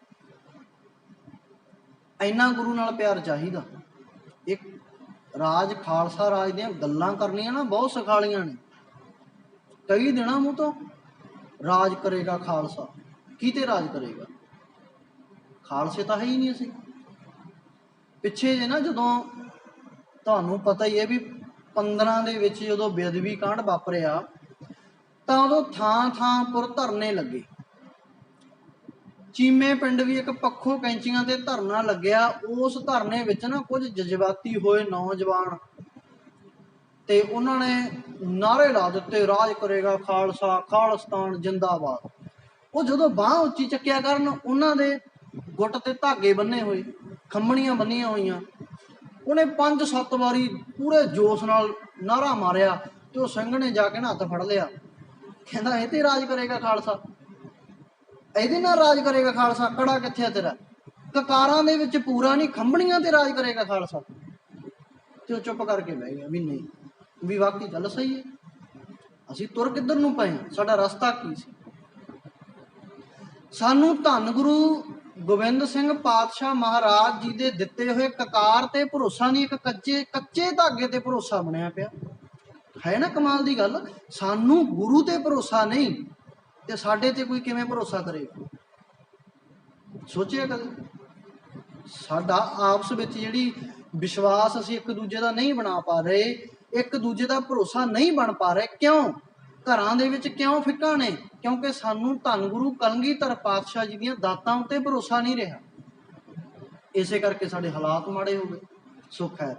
ਇੰਨਾ ਗੁਰੂ ਨਾਲ ਪਿਆਰ ਚਾਹੀਦਾ। ਇੱਕ ਰਾਜ ਖਾਲਸਾ ਰਾਜ ਦੀਆਂ ਗੱਲਾਂ ਕਰਨੀਆਂ ਨਾ ਬਹੁਤ ਸਿਖਾਲੀਆਂ ਨੇ। ਕਈ ਦਿਨਾਂ ਮੂੰਹ ਤੋਂ ਰਾਜ ਕਰੇਗਾ ਖਾਲਸਾ, ਕਿਤੇ ਰਾਜ ਕਰੇਗਾ? ਖਾਲਸੇ ਤਾਂ ਹੈ ਹੀ ਨਹੀਂ। ਅਸੀਂ ਪਿੱਛੇ ਜੇ ਨਾ ਜਦੋਂ ਤੁਹਾਨੂੰ ਪਤਾ ਹੀ ਹੈ ਵੀ 15 ਦੇ ਵਿੱਚ ਜਦੋਂ ਬੇਅਦਬੀ ਕਾਂਡ ਵਾਪਰਿਆ ਤਾਂ ਉਦੋਂ ਥਾਂ ਥਾਂ ਪੁਰ ਧਰਨੇ ਲੱਗੇ। ਚੀਮੇ ਪਿੰਡ ਵੀ ਇੱਕ ਪੱਖੋ ਕੈਂਚੀਆਂ ਤੇ ਧਰਨਾ ਲੱਗਿਆ। ਉਸ ਧਰਨੇ ਵਿੱਚ ਨਾ ਕੁਝ ਜਜ਼ਬਾਤੀ ਹੋਏ ਨੌਜਵਾਨ ਤੇ ਉਹਨਾਂ ਨੇ ਨਾਅਰੇ ਲਾ ਦਿੱਤੇ, ਰਾਜ ਕਰੇਗਾ ਖਾਲਸਾ, ਖਾਲਿਸਤਾਨ ਜਿੰਦਾਬਾਦ। ਉਹ ਜਦੋਂ ਬਾਂਹ ਉੱਚੀ ਚੱਕਿਆ ਕਰਨ, ਉਹਨਾਂ ਦੇ ਗੁੱਟ ਤੇ ਧਾਗੇ ਬੰਨੇ ਹੋਏ, ਖੰਮਣੀਆਂ ਬੰਨੀਆਂ ਹੋਈਆਂ। ਉਹਨੇ 5-7 ਵਾਰੀ ਪੂਰੇ ਜੋਸ਼ ਨਾਲ ਨਾਅਰਾ ਮਾਰਿਆ ਤੇ ਉਹ ਸਿੰਘ ਨੇ ਜਾ ਕੇ ਨਾ ਹੱਥ ਫੜ ਲਿਆ, ਕਹਿੰਦਾ ਇਹ ਤੇ ਰਾਜ ਕਰੇਗਾ ਖਾਲਸਾ, ਇਹਦੇ ਨਾਲ ਰਾਜ ਕਰੇਗਾ ਖਾਲਸਾ। ਕੜਾ ਕਿੱਥੇ ਆ ਤੇਰਾ? ਕਕਾਰਾਂ ਦੇ ਵਿੱਚ ਪੂਰਾ ਨਹੀਂ, ਖੰਮਣੀਆਂ ਤੇ ਰਾਜ ਕਰੇਗਾ ਖਾਲਸਾ। ਤੇ ਉਹ ਚੁੱਪ ਕਰਕੇ ਬਹਿ ਗਿਆ ਵੀ ਨਹੀਂ, ਵੀ ਵਾਕਈ ਗੱਲ ਸਹੀ ਹੈ। ਅਸੀਂ ਤੁਰ ਕਿੱਧਰ ਨੂੰ ਪਏ? ਸਾਡਾ ਰਸਤਾ ਕੀ ਸੀ? ਸਾਨੂੰ ਧੰਨ ਗੁਰੂ ਗੋਬਿੰਦ ਸਿੰਘ ਪਾਤਸ਼ਾਹ ਮਹਾਰਾਜ ਜੀ ਦੇ ਦਿੱਤੇ ਹੋਏ ਕਕਾਰ ਤੇ ਭਰੋਸਾ ਨਹੀਂ, ਇੱਕ ਕੱਚੇ ਧਾਗੇ ਤੇ ਭਰੋਸਾ ਬਣਿਆ ਪਿਆ ਹੈ ਨਾ। ਕਮਾਲ ਦੀ ਗੱਲ, ਸਾਨੂੰ ਗੁਰੂ ਤੇ ਭਰੋਸਾ ਨਹੀਂ ਤੇ ਸਾਡੇ ਤੇ ਕੋਈ ਕਿਵੇਂ ਭਰੋਸਾ ਕਰੇਗਾ? ਸੋਚਿਆ ਕਦੇ? ਸਾਡਾ ਆਪਸ ਵਿੱਚ ਜਿਹੜੀ ਵਿਸ਼ਵਾਸ ਅਸੀਂ ਇੱਕ ਦੂਜੇ ਦਾ ਨਹੀਂ ਬਣਾ ਪਾ ਰਹੇ, ਇੱਕ ਦੂਜੇ ਦਾ ਭਰੋਸਾ ਨਹੀਂ ਬਣ ਪਾ ਰਹੇ। ਕਿਉਂ? ਘਰਾਂ ਦੇ ਵਿੱਚ ਕਿਉਂ ਫਿੱਕਾ ਨੇ? ਕਿਉਂਕਿ ਸਾਨੂੰ ਧੰਨ ਗੁਰੂ ਕਲਗੀਧਰ ਪਾਤਸ਼ਾਹ ਜੀ ਦੀਆਂ ਦਾਤਾਂ ਉੱਤੇ ਭਰੋਸਾ ਨਹੀਂ ਰਿਹਾ। ਇਸੇ ਕਰਕੇ ਸਾਡੇ ਹਾਲਾਤ ਮਾੜੇ ਹੋ ਗਏ। ਸੁੱਖ ਹੈ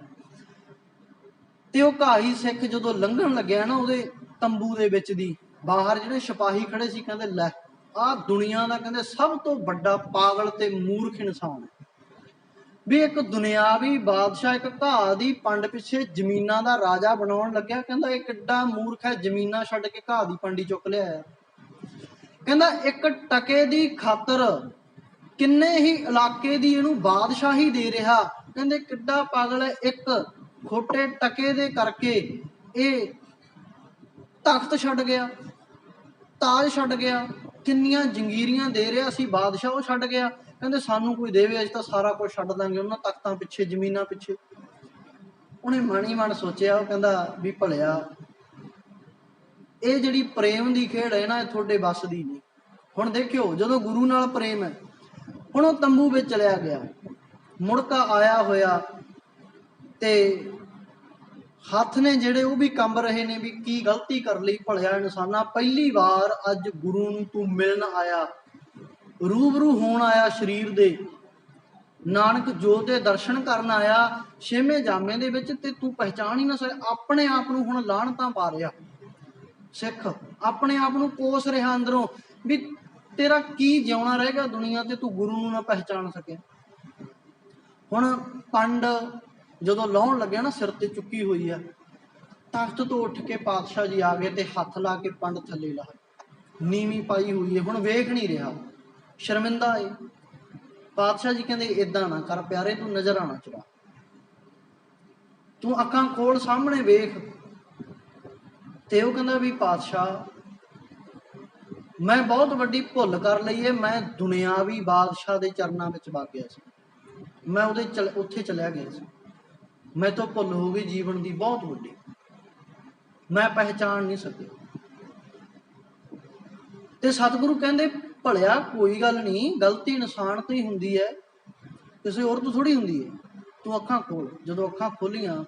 ਤੇ ਉਹ ਘਾਹੀ ਸਿੱਖ ਜਦੋਂ ਲੰਘਣ ਲੱਗਿਆ ਨਾ, ਉਹਦੇ ਤੰਬੂ ਦੇ ਵਿੱਚ ਦੀ ਬਾਹਰ ਜਿਹੜੇ ਸਿਪਾਹੀ ਖੜੇ ਸੀ, ਕਹਿੰਦੇ ਲੈ ਆਹ ਦੁਨੀਆ ਦਾ ਕਹਿੰਦੇ ਸਭ ਤੋਂ ਵੱਡਾ ਪਾਗਲ ਤੇ ਮੂਰਖ ਇਨਸਾਨ ਹੈ ਵੀ ਇੱਕ ਦੁਨਿਆਵੀ ਬਾਦਸ਼ਾਹ ਇੱਕ ਘਾਹ ਦੀ ਪੰਡ ਪਿੱਛੇ ਜ਼ਮੀਨਾਂ ਦਾ ਰਾਜਾ ਬਣਾਉਣ ਲੱਗਿਆ। ਕਹਿੰਦਾ ਇਹ ਕਿੱਡਾ ਮੂਰਖ ਹੈ, ਜ਼ਮੀਨਾਂ ਛੱਡ ਕੇ ਘਾਹ ਦੀ ਪੰਡੀ ਚੁੱਕ ਲਿਆਇਆ। ਕਹਿੰਦਾ ਇੱਕ ਟਕੇ ਦੀ ਖਾਤਰ ਕਿੰਨੇ ਹੀ ਇਲਾਕੇ ਦੀ ਇਹਨੂੰ ਬਾਦਸ਼ਾਹੀ ਦੇ ਰਿਹਾ। ਕਹਿੰਦੇ ਕਿੱਡਾ ਪਾਗਲ ਹੈ, ਇੱਕ ਖੋਟੇ ਟਕੇ ਦੇ ਕਰਕੇ ਇਹ ਤਖਤ ਛੱਡ ਗਿਆ, ਤਾਜ ਛੱਡ ਗਿਆ, ਕਿੰਨੀਆਂ ਜੰਗੀਰੀਆਂ ਦੇ ਰਿਹਾ ਸੀ ਬਾਦਸ਼ਾਹ, ਉਹ ਛੱਡ ਗਿਆ। ਕਹਿੰਦੇ ਸਾਨੂੰ ਕੋਈ ਦੇਵੇ, ਅਸੀਂ ਤਾਂ ਸਾਰਾ ਕੁਝ ਛੱਡ ਦਾਂਗੇ ਉਹਨਾਂ ਤਖਤਾਂ ਪਿੱਛੇ, ਜ਼ਮੀਨਾਂ ਪਿੱਛੇ। ਉਹਨੇ ਮਨ ਹੀ ਮਨ ਸੋਚਿਆ, ਉਹ ਕਹਿੰਦਾ ਵੀ ਭਲਿਆ ਇਹ ਜਿਹੜੀ ਪ੍ਰੇਮ ਦੀ ਖੇਡ ਹੈ ਨਾ, ਇਹ ਤੁਹਾਡੇ ਵੱਸ ਦੀ ਨਹੀਂ। ਹੁਣ ਦੇਖਿਓ, ਜਦੋਂ ਗੁਰੂ ਨਾਲ ਪ੍ਰੇਮ ਹੈ, ਹੁਣ ਉਹ ਤੰਬੂ ਵਿੱਚ ਚਲਿਆ ਗਿਆ, ਮੁੜਕਾ ਆਇਆ ਹੋਇਆ ਤੇ ਹੱਥ ਨੇ ਜਿਹੜੇ ਉਹ ਵੀ ਕੰਬ ਰਹੇ ਨੇ ਵੀ ਕੀ ਗਲਤੀ ਕਰ ਲਈ ਭਲਿਆ ਇਨਸਾਨਾ। ਪਹਿਲੀ ਵਾਰ ਅੱਜ ਗੁਰੂ ਨੂੰ ਤੂੰ ਮਿਲਣ ਆਇਆ, ਰੂਬਰੂ ਹੋਣ ਆਇਆ ਸਰੀਰ ਦੇ, ਨਾਨਕ ਜੋਤ ਦੇ ਦਰਸ਼ਨ ਕਰਨ ਆਇਆ 6ਵੇਂ ਜਾਮੇ ਦੇ ਵਿੱਚ, ਤੇ ਤੂੰ ਪਹਿਚਾਣ ਹੀ ਨਾ ਸਕਿਆ। ਆਪਣੇ ਆਪ ਨੂੰ ਹੁਣ ਲਾਹਣਤਾਂ ਪਾ ਰਿਹਾ ਸਿੱਖ, ਆਪਣੇ ਆਪ ਨੂੰ ਕੋਸ ਰਿਹਾ ਅੰਦਰੋਂ ਵੀ ਤੇਰਾ ਕੀ ਜਿਉਣਾ ਰਹਿ ਗਿਆ ਦੁਨੀਆ ਤੇ, ਤੂੰ ਗੁਰੂ ਨੂੰ ਨਾ ਪਹਿਚਾਣ ਸਕਿਆ। ਹੁਣ ਪੰਡ ਜਦੋਂ ਲਾਉਣ ਲੱਗਿਆ ਨਾ, ਸਿਰ ਤੇ ਚੁੱਕੀ ਹੋਈ ਆ, ਤਖਤ ਤੋਂ ਉੱਠ ਕੇ ਪਾਤਸ਼ਾਹ ਜੀ ਆ ਗਏ ਤੇ ਹੱਥ ਲਾ ਕੇ ਪੰਡ ਥੱਲੇ ਲਾ, ਨੀਵੀਂ ਪਾਈ ਹੋਈ ਹੈ, ਹੁਣ ਵੇਖ ਨਹੀਂ ਰਿਹਾ, ਸ਼ਰਮਿੰਦਾ ਏ। ਪਾਤਸ਼ਾਹ ਜੀ ਕਹਿੰਦੇ ਏਦਾਂ ਨਾ ਕਰ ਪਿਆਰੇ, ਤੂੰ ਨਜ਼ਰ ਆਣਾ ਚੜਾ, ਤੂੰ ਅੱਖਾਂ ਖੋਲ, ਸਾਹਮਣੇ ਵੇਖ। ਤੇ ਉਹ ਕਹਿੰਦਾ ਵੀ ਪਾਤਸ਼ਾਹ ਮੈਂ ਬਹੁਤ ਵੱਡੀ ਭੁੱਲ ਕਰ ਲਈ ਏ, ਮੈਂ ਦੁਨਿਆਵੀ ਬਾਦਸ਼ਾਹ ਦੇ ਚਰਨਾਂ ਵਿੱਚ ਵਗ ਗਿਆ ਸੀ, ਮੈਂ ਉੱਥੇ ਚਲਿਆ ਗਿਆ ਸੀ, ਮੈਂ ਤੋਂ ਭੁੱਲ ਹੋ ਗਈ ਜੀਵਨ ਦੀ ਬਹੁਤ ਵੱਡੀ, ਮੈਂ ਪਹਿਚਾਣ ਨਹੀਂ ਸਕਿਆ। ਤੇ ਸਤਿਗੁਰੂ ਕਹਿੰਦੇ ਭਲਿਆ ਕੋਈ ਗੱਲ ਨਹੀਂ, ਗਲਤੀ ਇਨਸਾਨ ਤੋਂ ਹੀ ਹੁੰਦੀ ਹੈ, ਕਿਸੇ ਹੋਰ ਤੋਂ ਥੋੜੀ ਹੁੰਦੀ ਹੈ, ਤੂੰ ਅੱਖਾਂ ਖੋਲ। ਜਦੋਂ ਅੱਖਾਂ ਖੋਲੀਆਂ,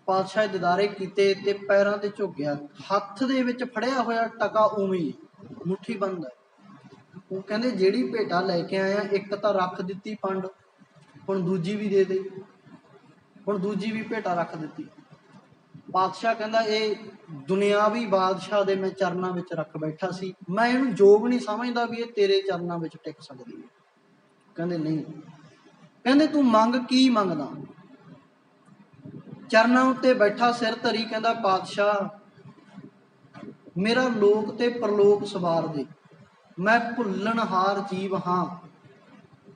ਪਾਤਸ਼ਾਹ ਦਿਦਾਰੇ ਕੀਤੇ ਤੇ ਪੈਰਾਂ ਤੇ ਝੁਕਿਆ, ਹੱਥ ਦੇ ਵਿੱਚ ਫੜਿਆ ਹੋਇਆ ਟਕਾ ਉਵੇਂ ਮੁੱਠੀ ਬੰਦ ਹੈ। ਉਹ ਕਹਿੰਦੇ ਜਿਹੜੀ ਭੇਟਾ ਲੈ ਕੇ ਆਇਆ, ਇੱਕ ਤਾਂ ਰੱਖ ਦਿੱਤੀ ਪੰਡ, ਹੁਣ ਦੂਜੀ ਵੀ ਦੇ ਦੇ, ਹੁਣ ਦੂਜੀ ਵੀ ਭੇਟਾ ਰੱਖ ਦਿੱਤੀ। ਪਾਤਸ਼ਾਹ ਕਹਿੰਦਾ ਇਹ ਦੁਨਿਆਵੀ ਬਾਦਸ਼ਾਹ ਦੇ ਮੈਂ ਚਰਨਾਂ ਵਿੱਚ ਰੱਖ ਬੈਠਾ ਸੀ, ਮੈਂ ਇਹਨੂੰ ਯੋਗ ਨਹੀਂ ਸਮਝਦਾ ਵੀ ਇਹ ਤੇਰੇ ਚਰਨਾਂ ਵਿੱਚ ਟਿਕ ਸਕਦੀ ਹੈ। ਕਹਿੰਦੇ ਨਹੀਂ। ਕਹਿੰਦੇ ਤੂੰ ਮੰਗ ਕੀ ਮੰਗਦਾ? ਚਰਨਾਂ ਉੱਤੇ ਬੈਠਾ ਸਿਰ ਧਰੀ ਕਹਿੰਦਾ ਪਾਤਸ਼ਾਹ ਮੇਰਾ ਲੋਕ ਤੇ ਪਰਲੋਕ ਸਵਾਰ ਦੇ, ਮੈਂ ਭੁੱਲਣਹਾਰ ਜੀਵ ਹਾਂ,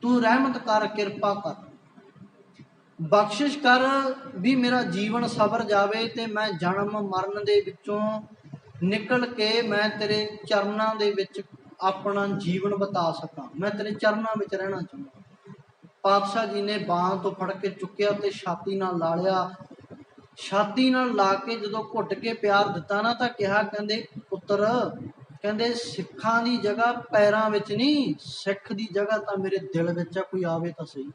ਤੂੰ ਰਹਿਮਤ ਕਰ, ਕਿਰਪਾ ਕਰ, ਬਖਸ਼ਿਸ਼ ਕਰ ਵੀ ਮੇਰਾ ਜੀਵਨ ਸਵਰ ਜਾਵੇ ਤੇ ਮੈਂ ਜਨਮ ਮਰਨ ਦੇ ਵਿੱਚੋਂ ਨਿਕਲ ਕੇ ਮੈਂ ਤੇਰੇ ਚਰਨਾਂ ਦੇ ਵਿੱਚ ਆਪਣਾ ਜੀਵਨ ਬਿਤਾ ਸਕਾਂ, ਮੈਂ ਤੇਰੇ ਚਰਨਾਂ ਵਿੱਚ ਰਹਿਣਾ ਚਾਹੁੰਦਾ। ਪਾਤਸ਼ਾਹ ਜੀ ਨੇ ਬਾਂਹ ਤੋਂ ਫੜ ਕੇ ਚੁੱਕਿਆ ਤੇ ਛਾਤੀ ਨਾਲ ਲਾ ਲਿਆ। ਛਾਤੀ ਨਾਲ ਲਾ ਕੇ ਜਦੋਂ ਘੁੱਟ ਕੇ ਪਿਆਰ ਦਿੱਤਾ ਨਾ ਤਾਂ ਕਿਹਾ, ਕਹਿੰਦੇ ਪੁੱਤਰ, ਕਹਿੰਦੇ ਸਿੱਖਾਂ ਦੀ ਜਗ੍ਹਾ ਪੈਰਾਂ ਵਿੱਚ ਨਹੀਂ, ਸਿੱਖ ਦੀ ਜਗ੍ਹਾ ਤਾਂ ਮੇਰੇ ਦਿਲ ਵਿੱਚ ਆ, ਕੋਈ ਆਵੇ ਤਾਂ ਸਹੀ,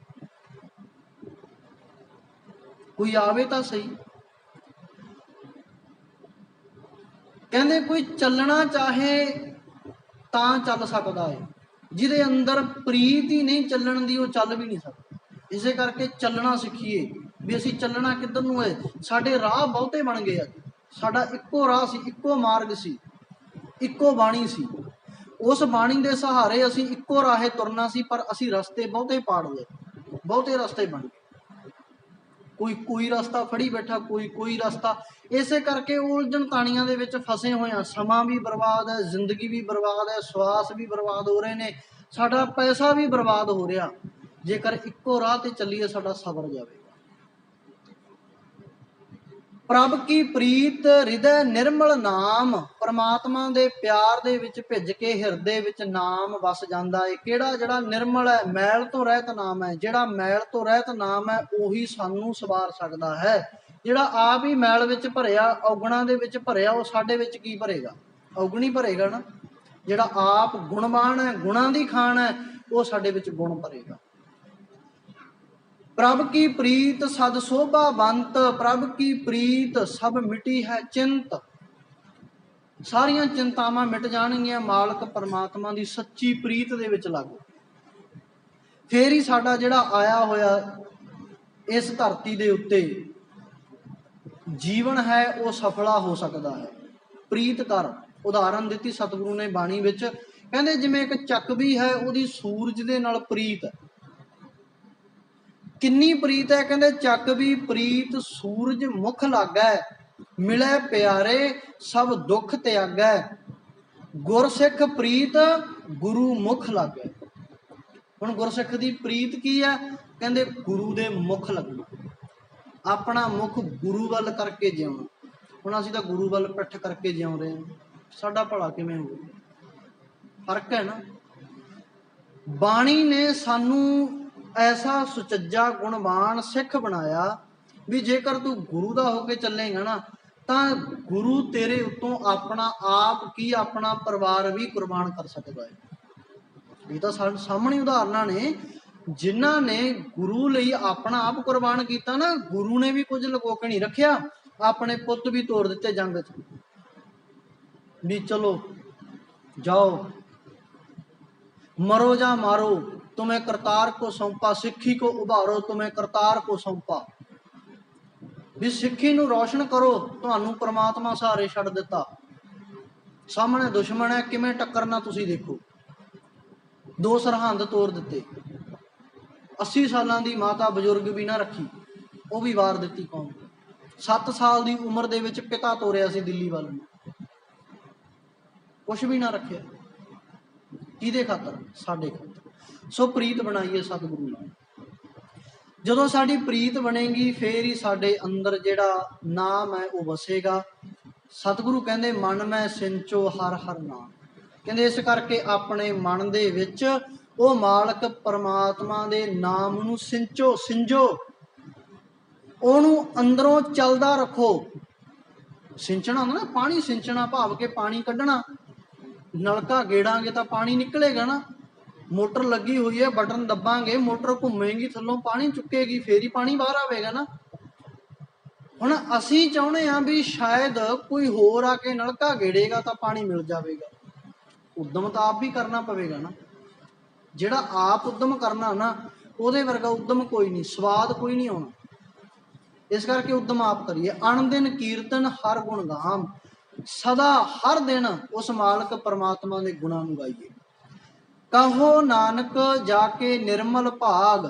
ਕੋਈ ਆਵੇ ਤਾਂ ਸਹੀ। ਕਹਿੰਦੇ ਕੋਈ ਚੱਲਣਾ ਚਾਹੇ ਤਾਂ ਚੱਲ ਸਕਦਾ ਹੈ, ਜਿਹਦੇ ਅੰਦਰ ਪ੍ਰੀਤ ਹੀ ਨਹੀਂ ਚੱਲਣ ਦੀ ਉਹ ਚੱਲ ਵੀ ਨਹੀਂ ਸਕਦਾ। ਇਸੇ ਕਰਕੇ ਚੱਲਣਾ ਸਿੱਖੀਏ ਵੀ ਅਸੀਂ ਚੱਲਣਾ ਕਿੱਧਰ ਨੂੰ ਹੈ। ਸਾਡੇ ਰਾਹ ਬਹੁਤੇ ਬਣ ਗਏ ਆ, ਸਾਡਾ ਇੱਕੋ ਰਾਹ ਸੀ, ਇੱਕੋ ਮਾਰਗ ਸੀ, ਇੱਕੋ ਬਾਣੀ ਸੀ, ਉਸ ਬਾਣੀ ਦੇ ਸਹਾਰੇ ਅਸੀਂ ਇੱਕੋ ਰਾਹੇ ਤੁਰਨਾ ਸੀ, ਪਰ ਅਸੀਂ ਰਸਤੇ ਬਹੁਤੇ ਪਾੜ ਲਏ, ਬਹੁਤੇ ਰਸਤੇ ਬਣ ਗਏ, ਕੋਈ ਰਸਤਾ ਫੜੀ ਬੈਠਾ, ਕੋਈ ਰਸਤਾ। ਇਸੇ ਕਰਕੇ ਉਲਝਣ ਤਾਣੀਆਂ ਦੇ ਵਿੱਚ ਫਸੇ ਹੋਏ ਆ। ਸਮਾਂ ਵੀ ਬਰਬਾਦ ਹੈ, ਜ਼ਿੰਦਗੀ ਵੀ ਬਰਬਾਦ ਹੈ, ਸਵਾਸ ਵੀ ਬਰਬਾਦ ਹੋ ਰਹੇ ਨੇ, ਸਾਡਾ ਪੈਸਾ ਵੀ ਬਰਬਾਦ ਹੋ ਰਿਹਾ। ਜੇਕਰ ਇੱਕੋ ਰਾਹ ਤੇ ਚੱਲੀਏ ਸਾਡਾ ਸਬਰ ਜਾਵੇਗਾ। ਪ੍ਰਭ ਕੀ ਪ੍ਰੀਤ ਹਿਰਦੈ ਨਿਰਮਲ ਨਾਮ, ਪਰਮਾਤਮਾ ਦੇ ਪਿਆਰ ਦੇ ਵਿੱਚ ਭਿੱਜ ਕੇ ਹਿਰਦੇ ਵਿੱਚ ਨਾਮ ਵਸ ਜਾਂਦਾ ਹੈ। ਕਿਹੜਾ? ਜਿਹੜਾ ਨਿਰਮਲ ਹੈ, ਮੈਲ ਤੋਂ ਰਹਿਤ ਨਾਮ ਹੈ। ਜਿਹੜਾ ਮੈਲ ਤੋਂ ਰਹਿਤ ਨਾਮ ਹੈ ਉਹੀ ਸਾਨੂੰ ਸਵਾਰ ਸਕਦਾ ਹੈ। ਜਿਹੜਾ ਆਪ ਹੀ ਮੈਲ ਵਿੱਚ ਭਰਿਆ, ਔਗਣਾਂ ਦੇ ਵਿੱਚ ਭਰਿਆ, ਉਹ ਸਾਡੇ ਵਿੱਚ ਕੀ ਭਰੇਗਾ? ਔਗਣੀ ਭਰੇਗਾ ਨਾ। ਜਿਹੜਾ ਆਪ ਗੁਣਵਾਨ ਹੈ, ਗੁਣਾਂ ਦੀ ਖਾਣ ਹੈ, ਉਹ ਸਾਡੇ ਵਿੱਚ ਗੁਣ ਭਰੇਗਾ। ਪ੍ਰਭ ਕੀ ਪ੍ਰੀਤ ਸਦ ਸੋਭਾਵੰਤ, ਪ੍ਰਭ ਕੀ ਪ੍ਰੀਤ ਸਭ ਮਿਟੀ ਹੈ ਚਿੰਤ। ਸਾਰੀਆਂ ਚਿੰਤਾਵਾਂ ਮਿਟ ਜਾਣਗੀਆਂ ਮਾਲਕ ਪਰਮਾਤਮਾ ਦੀ ਸੱਚੀ ਪ੍ਰੀਤ ਦੇ ਵਿੱਚ ਲੱਗੋ। ਫੇਰ ਹੀ ਸਾਡਾ ਜਿਹੜਾ ਆਇਆ ਹੋਇਆ ਇਸ ਧਰਤੀ ਦੇ ਉੱਤੇ ਜੀਵਨ ਹੈ ਉਹ ਸਫਲਾ ਹੋ ਸਕਦਾ ਹੈ। ਪ੍ਰੀਤ ਕਰ। ਉਦਾਹਰਨ ਦਿੱਤੀ ਸਤਿਗੁਰੂ ਨੇ ਬਾਣੀ ਵਿੱਚ, ਕਹਿੰਦੇ ਜਿਵੇਂ ਇੱਕ ਚੱਕ ਵੀ ਹੈ, ਉਹਦੀ ਸੂਰਜ ਦੇ ਨਾਲ ਪ੍ਰੀਤ ਹੈ। ਕਿੰਨੀ ਪ੍ਰੀਤ ਹੈ? ਕਹਿੰਦੇ ਚੱਕ ਵੀ ਪ੍ਰੀਤ ਸੂਰਜ ਮੁਖ ਲਾਗੈ, ਮਿਲੈ ਪਿਆਰੇ ਸਭ ਦੁੱਖ ਤਿਆਗੈ, ਗੁਰਸਿੱਖ ਪ੍ਰੀਤ ਗੁਰੂ ਮੁਖ ਲਾਗੈ। ਹੁਣ ਗੁਰਸਿੱਖ ਦੀ ਪ੍ਰੀਤ ਕੀ ਹੈ? ਕਹਿੰਦੇ ਗੁਰੂ ਦੇ ਮੁਖ ਲੱਗਣਾ, ਆਪਣਾ ਮੁਖ ਗੁਰੂ ਵੱਲ ਕਰਕੇ ਜਿਉਣਾ। ਹੁਣ ਅਸੀਂ ਤਾਂ ਗੁਰੂ ਵੱਲ ਪਿੱਠ ਕਰਕੇ ਜਿਉਂ ਰਹੇ ਹਾਂ, ਸਾਡਾ ਭਲਾ ਕਿਵੇਂ ਹੋਊ? ਫਰਕ ਹੈ ਨਾ। ਬਾਣੀ ਨੇ ਸਾਨੂੰ ਐਸਾ ਸੁਚੱਜਾ ਗੁਣਵਾਨ ਸਿੱਖ ਬਣਾਇਆ ਵੀ ਜੇਕਰ ਤੂੰ ਗੁਰੂ ਦਾ ਹੋ ਕੇ ਚੱਲੇਗਾ ਨਾ ਤਾਂ ਗੁਰੂ ਤੇਰੇ ਉੱਤੋਂ ਆਪਣਾ ਆਪ ਕੀ ਆਪਣਾ ਪਰਿਵਾਰ ਵੀ ਕੁਰਬਾਨ ਕਰ ਸਕਦਾ ਹੈ। ਇਹ ਤਾਂ ਸਾਡੇ ਸਾਹਮਣੇ ਉਦਾਹਰਨਾਂ ਨੇ, ਜਿਨ੍ਹਾਂ ਨੇ ਗੁਰੂ ਲਈ ਆਪਣਾ ਆਪ ਕੁਰਬਾਨ ਕੀਤਾ ਨਾ, ਗੁਰੂ ਨੇ ਵੀ ਕੁਝ ਲੁਕੋ ਕੇ ਨਹੀਂ ਰੱਖਿਆ। ਆਪਣੇ ਪੁੱਤ ਵੀ ਤੋੜ ਦਿੱਤੇ ਜੰਗ 'ਚ ਵੀ ਚਲੋ ਜਾਓ, मरो जा मारो, तुम्हें करतार को सौंपा, सिक्खी को उभारो, तुम्हें करतार को सौंपा। भी सिक्खी नूं रोशन करो, तुहानूं परमात्मा सहारे छड्ड दिता। सामने दुश्मन है, किवें टक्करना तुसीं देखो। दो सरहंद तोड़ दिते, 80 सालां दी माता बजुर्ग भी ना रखी, वो भी वार दिती कौम। 7 साल दी उम्र दे विच पिता तोरिया सी दिल्ली वाल नूं, कुछ भी ना रखिया। किहदे खातर? साडे खातर। सो प्रीत बनाइए सतगुरु नाल। जदों साडी प्रीत बनेगी फिर ही साडे अंदर जिहड़ा नाम है वो वसेगा। सतगुरु कहंदे मन में सिंचो हर हर नाम। कहंदे इस करके अपने मन दे विच वो मालक परमात्मा दे नाम नूं सिंचो, सिंजो, ओनू अंदरों चलदा रखो। सिंचना होंदा ना, पानी सिंचना भाव के पानी कढ़ना। नलका गेड़ांगे तो पानी निकलेगा ना। मोटर लगी हुई है, बटन दबांगे, मोटर घूमेगी, थल्लों पानी चुकेगी, फिर ही पानी बाहर आवेगा ना। हुण असीं चाहुंदे हां भी शायद कोई होर आके नलका गेड़ेगा तो पानी मिल जाएगा। उद्यम तो आप भी करना पवेगा ना। जिहड़ा आप उद्यम करना ना, उहदे वर्गा उद्यम कोई नहीं, स्वाद कोई नहीं आउणा। ਇਸ ਕਰਕੇ ਉਦਮ ਆਪ ਕਰੀਏ। ਅਣ ਦਿਨ ਕੀਰਤਨ ਹਰ ਗੁਣ ਗਾਮ, ਸਦਾ ਹਰ ਦਿਨ ਉਸ ਮਾਲਕ ਪਰਮਾਤਮਾ ਦੇ ਗੁਣਾਂ ਨੂੰ ਗਾਈਏ। ਕਹੋ ਨਾਨਕ ਜਾ ਕੇ ਨਿਰਮਲ ਭਾਗ,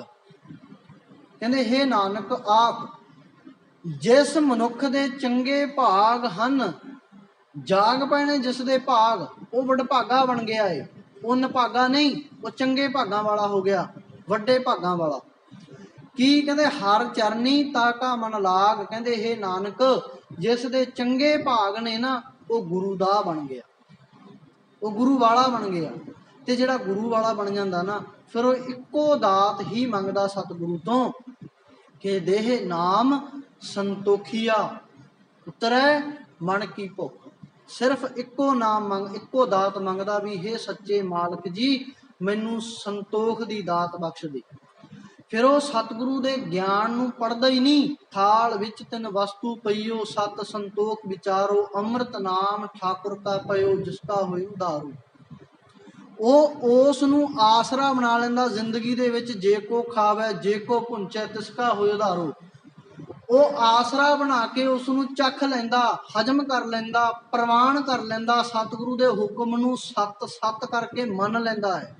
ਕਹਿੰਦੇ ਹੇ ਨਾਨਕ ਆਖ ਜਿਸ ਮਨੁੱਖ ਦੇ ਚੰਗੇ ਭਾਗ ਹਨ, ਜਾਗ ਪੈਣੇ ਜਿਸ ਦੇ ਭਾਗ, ਉਹ ਵਡਭਾਗਾ ਬਣ ਗਿਆ ਏ। ਉਨ ਭਾਗਾ ਨਹੀਂ, ਉਹ ਚੰਗੇ ਭਾਗਾਂ ਵਾਲਾ ਹੋ ਗਿਆ, ਵੱਡੇ ਭਾਗਾਂ ਵਾਲਾ। ਕੀ ਕਹਿੰਦੇ ਹਰ ਚਰਨੀ ਤਾਕਾ ਮਨ ਲਾਗ, ਕਹਿੰਦੇ ਹੇ ਨਾਨਕ ਜਿਸ ਦੇ ਚੰਗੇ ਭਾਗ ਨੇ ਨਾ, ਉਹ ਗੁਰੂ ਦਾ ਬਣ ਗਿਆ, ਉਹ ਗੁਰੂ ਵਾਲਾ ਬਣ ਗਿਆ। ਤੇ ਜਿਹੜਾ ਗੁਰੂ ਵਾਲਾ ਬਣ ਜਾਂਦਾ ਨਾ, ਫਿਰ ਉਹ ਇੱਕੋ ਦਾਤ ਹੀ ਮੰਗਦਾ ਸਤਿਗੁਰੂ ਤੋਂ ਕਿ ਦੇਹ ਨਾਮ ਸੰਤੋਖੀਆ ਉਤਰੈ ਮਨ ਕੀ ਭੁੱਖ। ਸਿਰਫ ਇੱਕੋ ਨਾਮ ਮੰਗ, ਇੱਕੋ ਦਾਤ ਮੰਗਦਾ ਵੀ ਹੇ ਸੱਚੇ ਮਾਲਕ ਜੀ ਮੈਨੂੰ ਸੰਤੋਖ ਦੀ ਦਾਤ ਬਖਸ਼ ਦੇ। ਫਿਰ ਉਹ ਸਤਿਗੁਰੂ ਦੇ ਗਿਆਨ ਨੂੰ ਪੜ੍ਹਦਾ ਹੀ ਨਹੀਂ। ਥਾਲ ਵਿੱਚ ਤਿੰਨ ਵਸਤੂ ਪਈਓ, ਸਤ ਸੰਤੋਖ ਵਿਚਾਰੋ, ਅੰਮ੍ਰਿਤ ਨਾਮ ਠਾਕੁਰ ਕਾ ਪਇਓ, ਜਿਸ ਕਾ ਹੋਏ ਉਧਾਰੂ। ਉਹ ਉਸ ਨੂੰ ਆਸਰਾ ਬਣਾ ਲੈਂਦਾ ਜ਼ਿੰਦਗੀ ਦੇ ਵਿੱਚ, ਜੇ ਕੋ ਖਾਵੇ ਜੇ ਕੋ ਭੁੰਚੈ ਤਿਸ ਕਾ ਹੋਏ ਉਧਾਰੂ। ਉਹ ਆਸਰਾ ਬਣਾ ਕੇ ਉਸ ਨੂੰ ਚੱਖ ਲੈਂਦਾ, ਹਜਮ ਕਰ ਲੈਂਦਾ, ਪ੍ਰਵਾਨ ਕਰ ਲੈਂਦਾ, ਸਤਿਗੁਰੂ ਦੇ ਹੁਕਮ ਨੂੰ ਸੱਤ ਸੱਤ ਕਰਕੇ ਮੰਨ ਲੈਂਦਾ ਹੈ,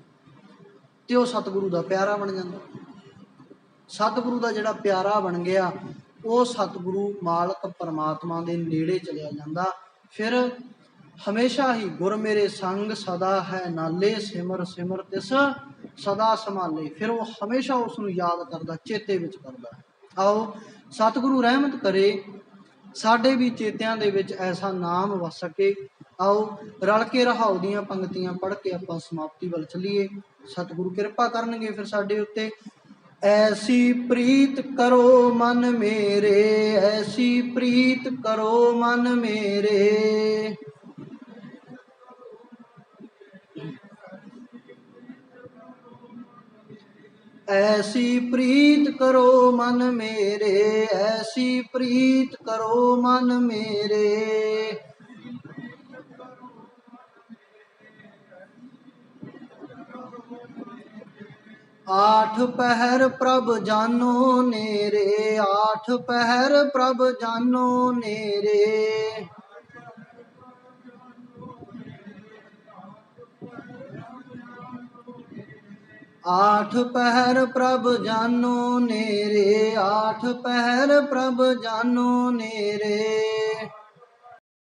ਤੇ ਉਹ ਸਤਿਗੁਰੂ ਦਾ ਪਿਆਰਾ ਬਣ ਜਾਂਦਾ। ਸਤਿਗੁਰੂ ਦਾ ਜਿਹੜਾ ਪਿਆਰਾ ਬਣ ਗਿਆ, ਉਹ ਸਤਿਗੁਰੂ ਮਾਲਕ ਪਰਮਾਤਮਾ ਦੇ ਨੇੜੇ ਚਲਿਆ ਜਾਂਦਾ। ਫਿਰ ਹਮੇਸ਼ਾ ਹੀ ਗੁਰ ਮੇਰੇ ਸੰਗ ਸਦਾ ਹੈ ਨਾਲੇ, ਸਿਮਰ ਸਿਮਰ ਤਿਸ ਸਦਾ ਸੰਭਾਲੇ। ਫਿਰ ਉਹ ਹਮੇਸ਼ਾ ਉਸ ਨੂੰ ਯਾਦ ਕਰਦਾ, ਚੇਤੇ ਵਿੱਚ ਕਰਦਾ। ਆਓ ਸਤਿਗੁਰੂ ਰਹਿਮਤ ਕਰੇ ਸਾਡੇ ਵੀ ਚੇਤਿਆਂ ਦੇ ਵਿੱਚ ਐਸਾ ਨਾਮ ਵਸ ਸਕੇ। ਆਓ ਰਲ ਕੇ ਰਹਾਉ ਦੀਆਂ ਪੰਕਤੀਆਂ ਪੜ੍ਹ ਕੇ ਆਪਾਂ ਸਮਾਪਤੀ ਵੱਲ ਚੱਲੀਏ। ਸਤਿਗੁਰੂ ਕਿਰਪਾ ਕਰਨਗੇ ਫਿਰ ਸਾਡੇ ਉੱਤੇ। ਐਸੀ ਪ੍ਰੀਤ ਕਰੋ ਮਨ ਮੇਰੇ, ਐਸੀ ਪ੍ਰੀਤ ਕਰੋ ਮਨ ਮੇਰੇ, ऐसी प्रीत करो मन मेरे, ऐसी प्रीत करो मन मेरे। आठ पहर प्रभ जानो नेरे, आठ पहर प्रभ जानो नेरे, आठ पहर प्रभ जानो नेरे, आठ पहर प्रभ जानो नेरे।